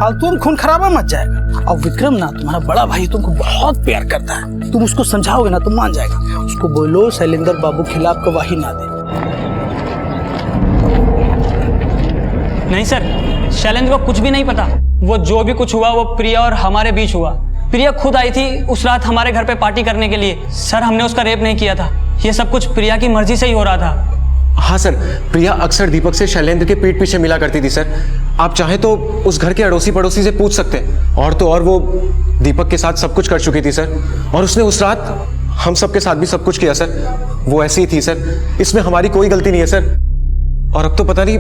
E: फालतू में खून खराबा मच जाएगा। और विक्रम ना तुम्हारा बड़ा भाई तुमको बहुत प्यार करता है, तुम उसको समझाओगे ना तो मान जाएगा। उसको बोलो शैलेंद्र बाबू के खिलाफ गवाही ना दे।
J: नहीं सर, शैलेंद्र को कुछ भी नहीं पता। वो जो भी कुछ हुआ वो प्रिया और हमारे बीच हुआ। प्रिया खुद आई थी उस रात हमारे घर पे पार्टी करने के लिए। सर हमने उसका रेप नहीं किया था, ये सब कुछ प्रिया की मर्जी से ही हो रहा था।
F: हाँ सर, प्रिया अक्सर दीपक से शैलेंद्र के पीठ पीछे मिला करती थी सर। आप चाहें तो उस घर के अड़ोसी पड़ोसी से पूछ सकते हैं। और तो और वो दीपक के साथ सब कुछ कर चुकी थी सर, और उसने उस रात हम सब के साथ भी सब कुछ किया सर। वो ऐसी ही थी सर, इसमें हमारी कोई गलती नहीं है सर। और अब तो पता नहीं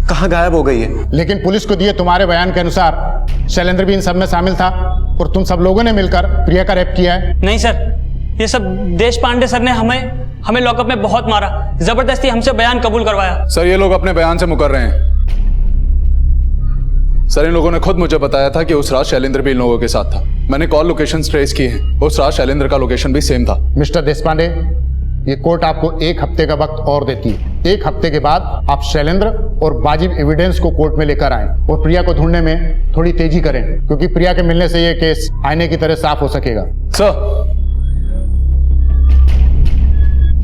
F: कहाँ गायब हो गई है।
H: लेकिन पुलिस को दिए तुम्हारे बयान के अनुसार शैलेंद्र भी इन सब में शामिल था और तुम सब लोगों ने मिलकर प्रिया का रेप किया है।
J: नहीं सर, ये सब देश पांडे सर ने हमें लॉकअप में बहुत मारा, जबरदस्ती हमसे बयान कबूल करवाया।
C: सर ये लोग अपने बयान से मुकर रहे हैं। सर इन लोगों ने खुद मुझे बताया था कि उस रात शैलेंद्र भी इन लोगों के साथ था। मैंने कॉल लोकेशन ट्रेस की है, उस रात शैलेंद्र का लोकेशन भी सेम था।
H: मिस्टर देशपांडे, ये कोर्ट आपको 1 हफ्ते का वक्त और देती है। 1 हफ्ते के बाद आप शैलेंद्र और वाजिब एविडेंस को कोर्ट में लेकर आएं और प्रिया को ढूंढने में थोड़ी तेजी करें, क्योंकि प्रिया के मिलने से ये केस आईने की तरह साफ हो सकेगा।
C: सर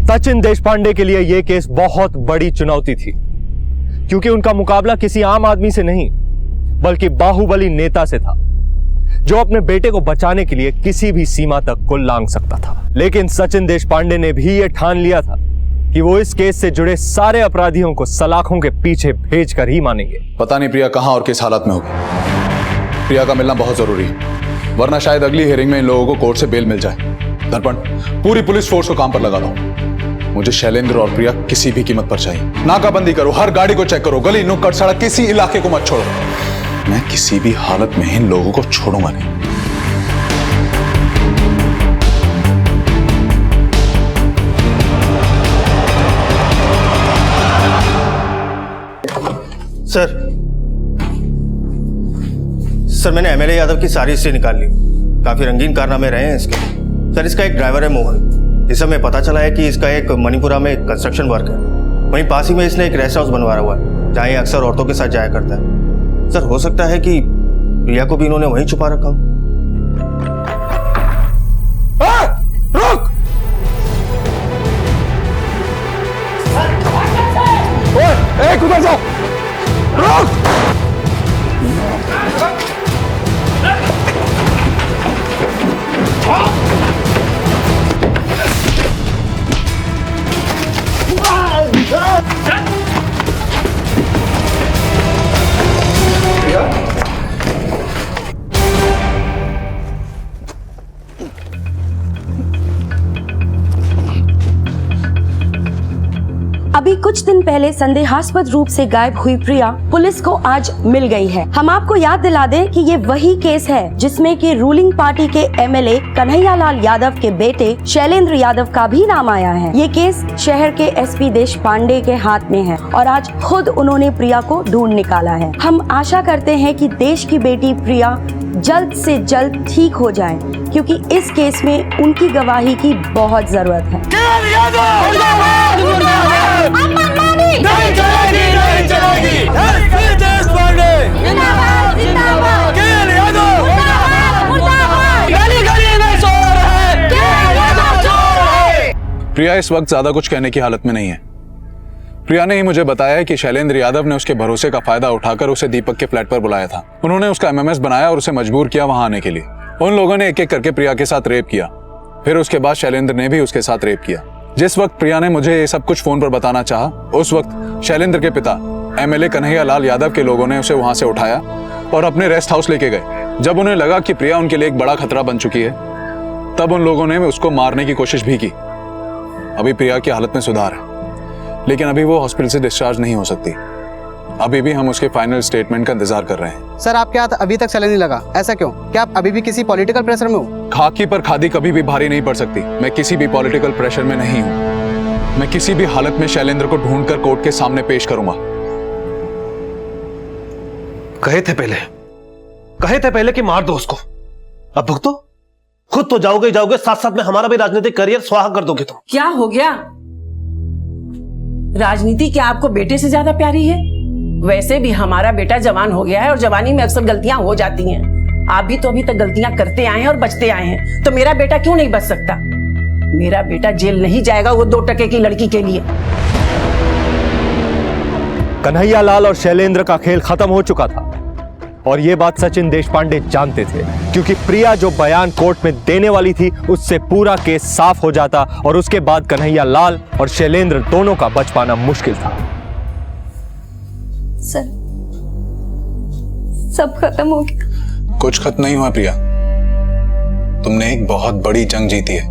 I: सचिन देशपांडे के लिए यह केस बहुत बड़ी चुनौती थी, क्योंकि उनका मुकाबला किसी आम आदमी से नहीं बल्कि बाहुबली नेता से था, जो अपने बेटे को बचाने के लिए किसी भी सीमा तक को लांघ सकता था। लेकिन सचिन देशपांडे ने भी यह ठान लिया था कि वो इस केस से जुड़े सारे अपराधियों को सलाखों के पीछे भेजकर ही मानेंगे।
C: पता नहीं प्रिया कहां और किस हालत में होगी। प्रिया का मिलना बहुत जरूरी है, वरना शायद अगली हियरिंग में इन लोगों को कोर्ट से बेल मिल जाए। दर्पण, पूरी पुलिस फोर्स को काम पर लगा लो। मुझे शैलेंद्र और प्रिया किसी भी कीमत पर चाहिए। नाकाबंदी करो, हर गाड़ी को चेक करो, गली नुक्कड़ सड़क किसी इलाके को मत छोड़ो। मैं किसी भी हालत में इन लोगों को छोड़ूंगा नहीं।
L: सर मैंने एमएलए यादव की सारी हिस्ट्री निकाल ली, काफी रंगीन कारनामे रहे हैं इसके। सर इसका एक ड्राइवर है मोहन, इस समय पता चला है कि इसका एक मणिपुरा में कंस्ट्रक्शन वर्क है। वहीं पास ही में इसने एक रेस्ट हाउस बनवाया हुआ है जहाँ ये अक्सर औरतों के साथ जाया करता है। सर हो सकता है कि प्रिया को भी इन्होंने वहीं छुपा रखा हो।
C: रुक! ओए, उधर जाओ! रुक!
D: अभी कुछ दिन पहले संदेहास्पद रूप से गायब हुई प्रिया पुलिस को आज मिल गई है। हम आपको याद दिला दें कि ये वही केस है जिसमें कि रूलिंग पार्टी के एमएलए कन्हैया लाल यादव के बेटे शैलेंद्र यादव का भी नाम आया है। ये केस शहर के एसपी देश पांडे के हाथ में है और आज खुद उन्होंने प्रिया को ढूंढ निकाला है। हम आशा करते हैं कि देश की बेटी प्रिया जल्द से जल्द ठीक हो जाए, क्योंकि इस केस में उनकी गवाही की बहुत जरूरत है।
M: नहीं चलेगी, नहीं चलेगी। एसपी देश पांडे जिंदाबाद, जिंदाबाद। केएल यादव मुर्दाबाद। गली गली में शोर है, केएल यादव चोर है।
C: प्रिया इस वक्त ज्यादा कुछ कहने की हालत में नहीं है। प्रिया ने ही मुझे बताया है कि शैलेंद्र यादव ने उसके भरोसे का फायदा उठाकर उसे दीपक के फ्लैट पर बुलाया था। उन्होंने उसका एमएमएस बनाया और उसे मजबूर किया वहां आने के लिए। उन लोगों ने एक एक करके प्रिया के साथ रेप किया। फिर उसके बाद शैलेंद्र ने भी उसके साथ रेप किया। जिस वक्त प्रिया ने मुझे ये सब कुछ फोन पर बताना चाहा, उस वक्त शैलेंद्र के पिता एमएलए कन्हैया लाल यादव के लोगों ने उसे वहां से उठाया और अपने रेस्ट हाउस लेके गए। जब उन्हें लगा कि प्रिया उनके लिए एक बड़ा खतरा बन चुकी है, तब उन लोगों ने उसको मारने की कोशिश भी की। अभी प्रिया की हालत में सुधार है, लेकिन अभी वो हॉस्पिटल से डिस्चार्ज नहीं हो सकती। अभी भी हम उसके फाइनल स्टेटमेंट का इंतजार कर रहे हैं।
W: सर, आपके हाथ अभी तक सैलरी नहीं लगा, ऐसा क्यों? क्या आप अभी भी किसी पॉलिटिकल प्रेशर में हो?
C: खाकी पर खादी कभी भी भारी नहीं पड़ सकती। मैं किसी भी पॉलिटिकल प्रेशर में नहीं हूं। मैं किसी भी हालत में शैलेंद्र को ढूंढकर कोर्ट के सामने पेश करूंगा।
V: कहे थे पहले कि मार दो उसको, अब भुगतो। खुद तो जाओगे जाओगे, साथ साथ में हमारा भी राजनीतिक करियर स्वाहा कर दोगे तुम।
X: क्या हो गया? राजनीति क्या आपको बेटे से ज्यादा प्यारी है? वैसे भी हमारा बेटा जवान हो गया है और जवानी में अक्सर गलतियां हो जाती हैं। आप भी तो अभी तक गलतियां करते आए हैं और बचते आए हैं, तो मेरा बेटा क्यों नहीं बच सकता? मेरा बेटा जेल नहीं जाएगा वो 2 टके की लड़की के लिए।
I: कन्हैया लाल और शैलेंद्र का खेल खत्म हो चुका था और ये बात सचिन देशपांडे जानते थे, क्योंकि प्रिया जो बयान कोर्ट में देने वाली थी उससे पूरा केस साफ हो जाता और उसके बाद कन्हैया लाल और शैलेंद्र दोनों का बच पाना मुश्किल था।
S: सर, सब खत्म हो गया।
C: कुछ खत्म नहीं हुआ प्रिया। तुमने एक बहुत बड़ी जंग जीती है।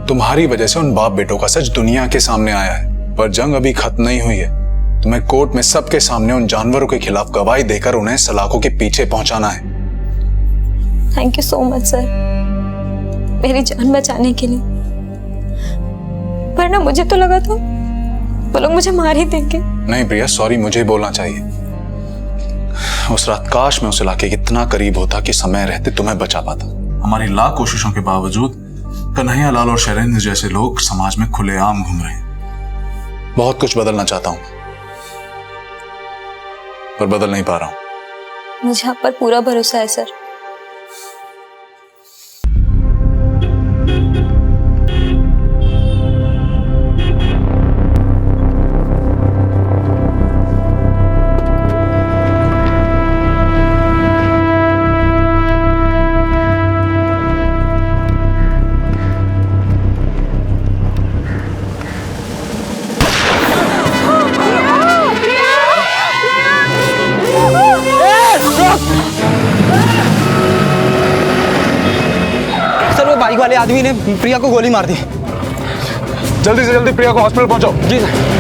C: तुम्हारी वजह से उन बाप बेटों का सच दुनिया के सामने आया है, पर जंग अभी खत्म नहीं हुई है। तुम्हें कोर्ट में सबके सामने उन जानवरों के खिलाफ गवाही देकर उन्हें सलाखों के पीछे पहुंचाना है।
S: Thank you so much sir, मेरी जान बचाने के लिए। वरना मुझे तो लगा था वो लोग मुझे मार ही देंगे।
C: नहीं प्रिया, सॉरी मुझे बोलना चाहिए। उस रात काश मैं उस इलाके के इतना करीब होता कि समय रहते तुम्हें बचा पाता। हमारी लाख कोशिशों के बावजूद कन्हैया लाल और शैलेंद्र जैसे लोग समाज में खुलेआम घूम रहे हैं। बहुत कुछ बदलना चाहता हूं, पर बदल नहीं पा रहा हूं।
S: मुझे आप पर पूरा भरोसा है सर।
W: बाइक वाले आदमी ने प्रिया को गोली मार दी।
C: जल्दी से जल्दी प्रिया को हॉस्पिटल पहुंचाओ।
W: जी सर।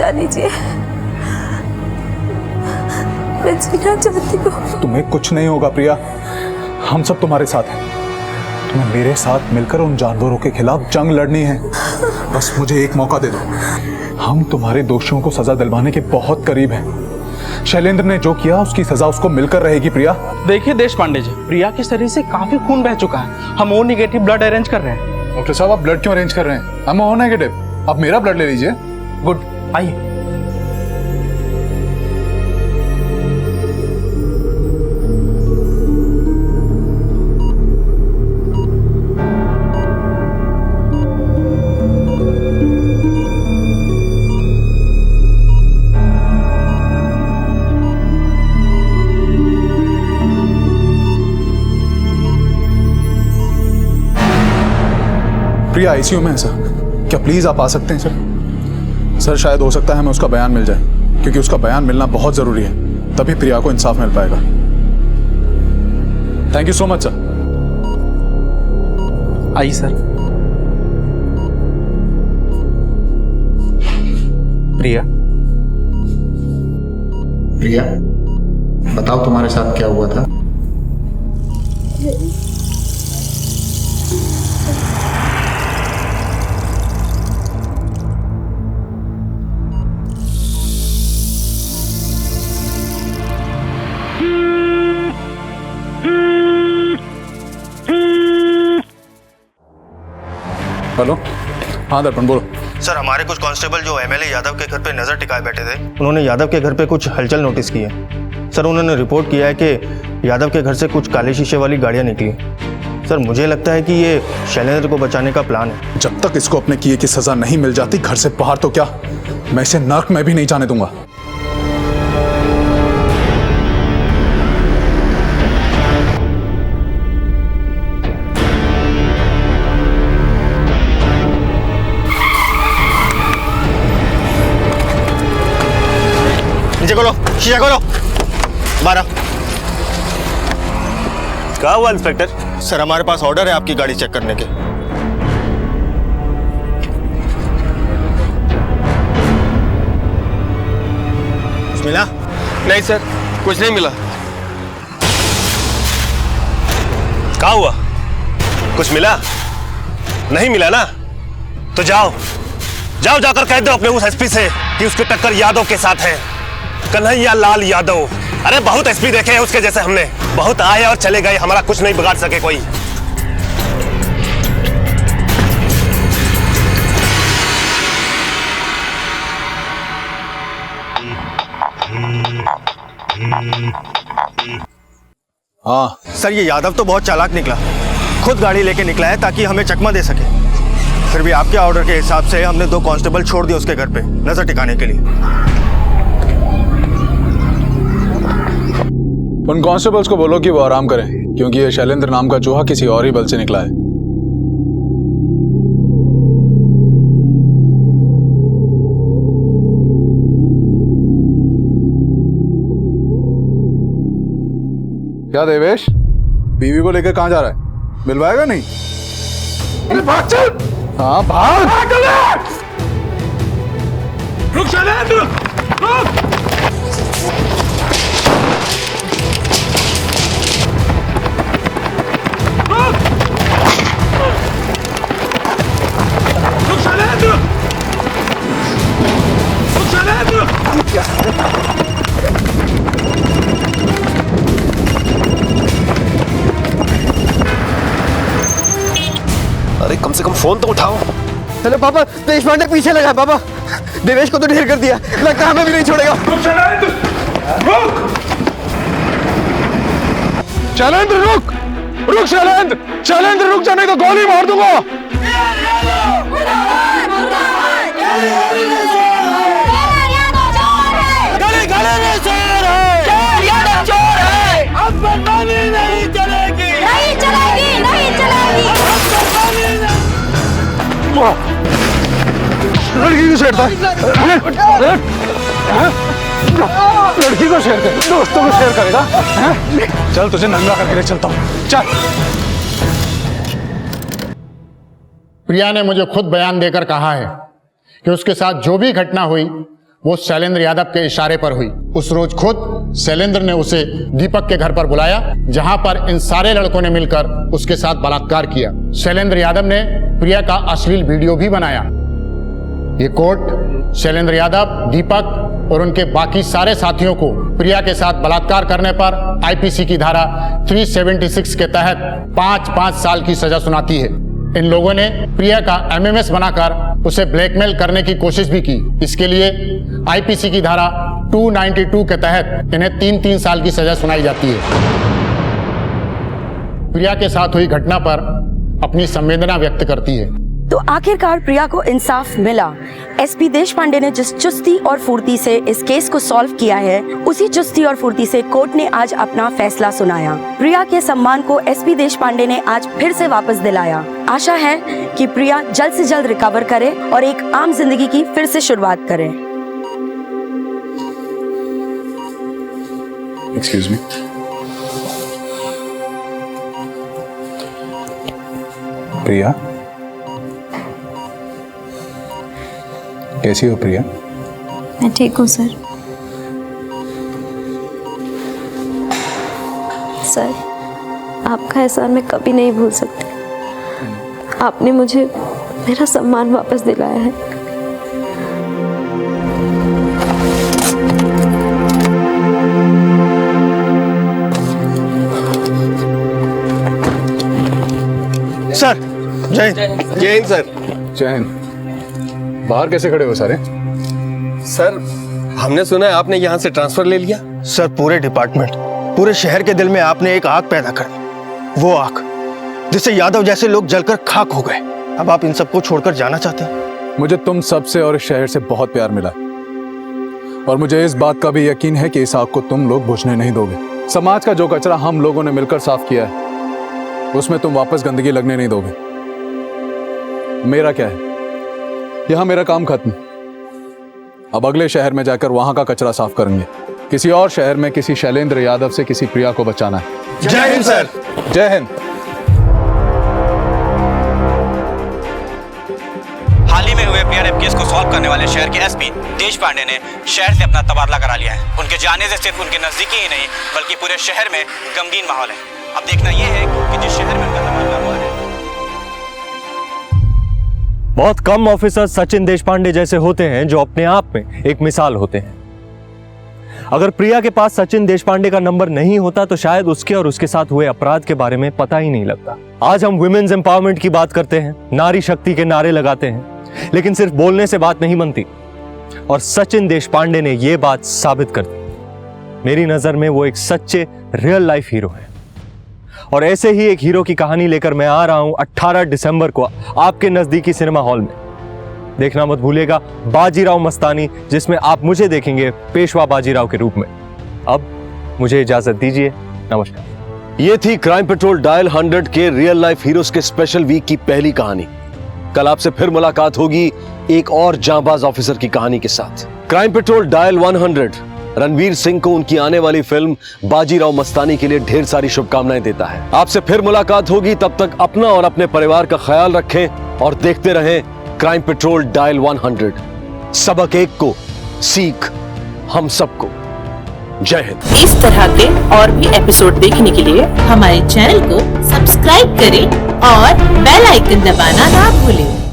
S: बचा लीजिए, मैं जीना चाहती हूँ।
C: तुम्हें कुछ नहीं होगा प्रिया, हम सब तुम्हारे साथ हैं। तुम्हें मेरे साथ मिलकर उन जानवरों के खिलाफ जंग लड़नी है। बस मुझे एक मौका दे दो। हम तुम्हारे दोषियों को सजा दिलवाने के बहुत करीब हैं। शैलेंद्र ने जो किया उसकी सजा उसको मिलकर रहेगी प्रिया।
E: देखिए देश पांडे जी, प्रिया के शरीर से काफी खून बह चुका है। हम ओ नेगेटिव ब्लड अरेंज कर रहे हैं।
C: डॉक्टर साहब, आप ब्लड क्यों अरेंज कर रहे हैं? हम ओ नेगेटिव, आप मेरा ब्लड ले लीजिए।
E: गुड, आइए।
C: प्रिया आईसीयू में है सर, क्या प्लीज आप आ सकते हैं सर? सर शायद हो सकता है हमें उसका बयान मिल जाए, क्योंकि उसका बयान मिलना बहुत जरूरी है, तभी प्रिया को इंसाफ मिल पाएगा। Thank you so much sir.
E: आइए सर। प्रिया,
H: प्रिया बताओ तुम्हारे साथ क्या हुआ था?
C: हेलो, हाँ दर्पण बोलो।
L: सर, हमारे कुछ कांस्टेबल जो एमएलए यादव के घर पे नजर टिकाए बैठे थे, उन्होंने यादव के घर पे कुछ हलचल नोटिस की है। सर, उन्होंने रिपोर्ट किया है कि यादव के घर से कुछ काले शीशे वाली गाड़ियां निकली। सर, मुझे लगता है कि ये शैलेंद्र को बचाने का प्लान है।
C: जब तक इसको अपने किए की सजा नहीं मिल जाती घर से बाहर, तो क्या मैं इसे नर्क में भी नहीं जाने दूंगा।
L: नीचे खोलो, शीशा खोलो। 12।
Q: क्या हुआ इंस्पेक्टर?
L: सर, हमारे पास ऑर्डर है आपकी गाड़ी चेक करने के। कुछ मिला?
Q: नहीं सर, कुछ नहीं मिला। क्या हुआ? कुछ मिला? नहीं मिला ना? तो जाओ जाकर कह दो अपने उस एसपी से कि उसकी टक्कर यादव के साथ है, कन्हैया लाल यादव। अरे बहुत एसपी देखे हैं उसके जैसे हमने, बहुत आए और चले गए, हमारा कुछ नहीं बिगाड़ सके कोई।
C: हाँ
L: सर, ये यादव तो बहुत चालाक निकला, खुद गाड़ी लेके निकला है ताकि हमें चकमा दे सके। फिर भी आपके ऑर्डर के हिसाब से हमने 2 कांस्टेबल छोड़ दिए उसके घर पे नजर टिकाने के लिए।
C: उन कांस्टेबल्स को बोलो कि वो आराम करें, क्योंकि ये शैलेंद्र नाम का चूहा किसी और ही बल से निकला है। क्या देवेश, बीवी को लेकर कहां जा रहा है? मिलवाएगा नहीं? भाग चल। हाँ भाग।
M: रुक शैलेंद्र, रुक।
Q: अरे कम से कम फोन तो उठाओ।
O: चलो पापा, देश पांडे पीछे लगा। पापा, देवेश को तो ढेर कर दिया, लगता है हमें भी नहीं छोड़ेगा।
M: रुक शैलेंद्र, रुक।
C: शैलेंद्र रुक, रुक शैलेंद्र, शैलेंद्र रुक जा, नहीं तो गोली मार दूंगा।
M: अब बदनामी नहीं चलेगी,
S: नहीं चलेगी, नहीं चलेगी।
C: लड़की को छेड़ता है, लड़की को शेयर कर, दोस्तों को शेयर करेगा। चल तुझे नंगा करके ले चलता हूँ, चल।
H: प्रिया ने मुझे खुद बयान देकर कहा है कि उसके साथ जो भी घटना हुई वो शैलेंद्र यादव के इशारे पर हुई। उस रोज खुद शैलेंद्र ने उसे दीपक के घर पर बुलाया, जहां पर इन सारे लड़कों ने मिलकर उसके साथ बलात्कार किया। शैलेंद्र यादव ने प्रिया का अश्लील वीडियो भी बनाया। ये कोर्ट शैलेंद्र यादव, दीपक और उनके बाकी सारे साथियों को प्रिया के साथ बलात्कार करने पर आईपीसी की धारा 376 के तहत 5-5 साल की सजा सुनाती है। इन लोगों ने प्रिया का एमएमएस बनाकर उसे ब्लैकमेल करने की कोशिश भी की। इसके लिए आईपीसी की धारा 292 के तहत इन्हें 3-3 साल की सजा सुनाई जाती है। प्रिया के साथ हुई घटना पर अपनी संवेदना व्यक्त करती है।
D: तो आखिरकार प्रिया को इंसाफ मिला। एसपी देशपांडे ने जिस चुस्ती और फुर्ती से इस केस को सॉल्व किया है, उसी चुस्ती और फुर्ती से कोर्ट ने आज अपना फैसला सुनाया। प्रिया के सम्मान को एसपी देशपांडे ने आज फिर से वापस दिलाया। आशा है कि प्रिया जल्द से जल्द रिकवर करे और एक आम जिंदगी की फिर से शुरुआत करे।
C: Excuse me. प्रिया, कैसी हो प्रिया?
S: मैं ठीक हूँ सर। सर, आपका एहसान मैं कभी नहीं भूल सकती। आपने मुझे मेरा सम्मान वापस दिलाया है।
L: सर, जय हिंद सर।
C: जय हिंद। बाहर कैसे खड़े हो सारे?
L: सर, हमने सुना है आपने यहाँ से ट्रांसफर ले लिया। सर, पूरे डिपार्टमेंट, पूरे शहर के दिल में आपने एक आग पैदा कर दी। वो आग जिससे यादव जैसे लोग जलकर खाक हो गए। अब आप इन सबको छोड़कर जाना चाहते हैं?
C: मुझे तुम सबसे और इस शहर से बहुत प्यार मिला और मुझे इस बात का भी यकीन है कि इस आग को तुम लोग बुझने नहीं दोगे। समाज का जो कचरा हम लोगों ने मिलकर साफ किया है, उसमें तुम वापस गंदगी लगने नहीं दोगे। मेरा क्या है, यहां मेरा काम खत्म। अब अगले शहर में जाकर वहां का कचरा साफ करेंगे। किसी और शहर में किसी शैलेंद्र यादव से किसी प्रिया को बचाना है।
L: जय हिंद सर।
C: जय हिंद।
A: हाल ही में हुए प्रिया रेप केस को सॉल्व करने वाले शहर के एसपी देशपांडे ने शहर से अपना तबादला करा लिया है। उनके जाने से सिर्फ उनके नजदीकी ही नहीं बल्कि पूरे शहर में गमगीन माहौल है। अब देखना यह है कि जिस शहर में उनका तबादला हुआ है।
I: बहुत कम ऑफिसर सचिन देशपांडे जैसे होते हैं जो अपने आप में एक मिसाल होते हैं। अगर प्रिया के पास सचिन देशपांडे का नंबर नहीं होता तो शायद उसके और उसके साथ हुए अपराध के बारे में पता ही नहीं लगता। आज हम वुमेन्स एम्पावरमेंट की बात करते हैं, नारी शक्ति के नारे लगाते हैं, लेकिन सिर्फ बोलने से बात नहीं बनती। और सचिन देशपांडे ने यह बात साबित कर दी। मेरी नजर में वो एक सच्चे रियल लाइफ हीरो है। और ऐसे ही एक हीरो की कहानी लेकर मैं आ रहा हूं 18 दिसंबर को आपके नजदीकी सिनेमा हॉल में। देखना मत भूलिएगा बाजीराव मस्तानी, जिसमें आप मुझे देखेंगे पेशवा बाजीराव के रूप में। अब मुझे इजाजत दीजिए, नमस्कार।
Q: ये थी क्राइम पेट्रोल डायल 100 के रियल लाइफ हीरोज के स्पेशल वीक की पहली कहानी। कल आपसे फिर मुलाकात होगी एक और जांबाज ऑफिसर की कहानी के साथ। Crime patrol dial 100 Ranveer Singh को उनकी आने वाली फिल्म बाजीराव मस्तानी के लिए ढेर सारी शुभकामनाएं देता है। आपसे फिर मुलाकात होगी, तब तक अपना और अपने परिवार का ख्याल रखें और देखते रहें क्राइम पेट्रोल डायल 100। सबक एक को, सीख हम सबको। जय हिंद।
R: इस तरह के और भी एपिसोड देखने के लिए हमारे चैनल को सब्सक्राइब करें और बेल आइकन दबाना ना भूलें।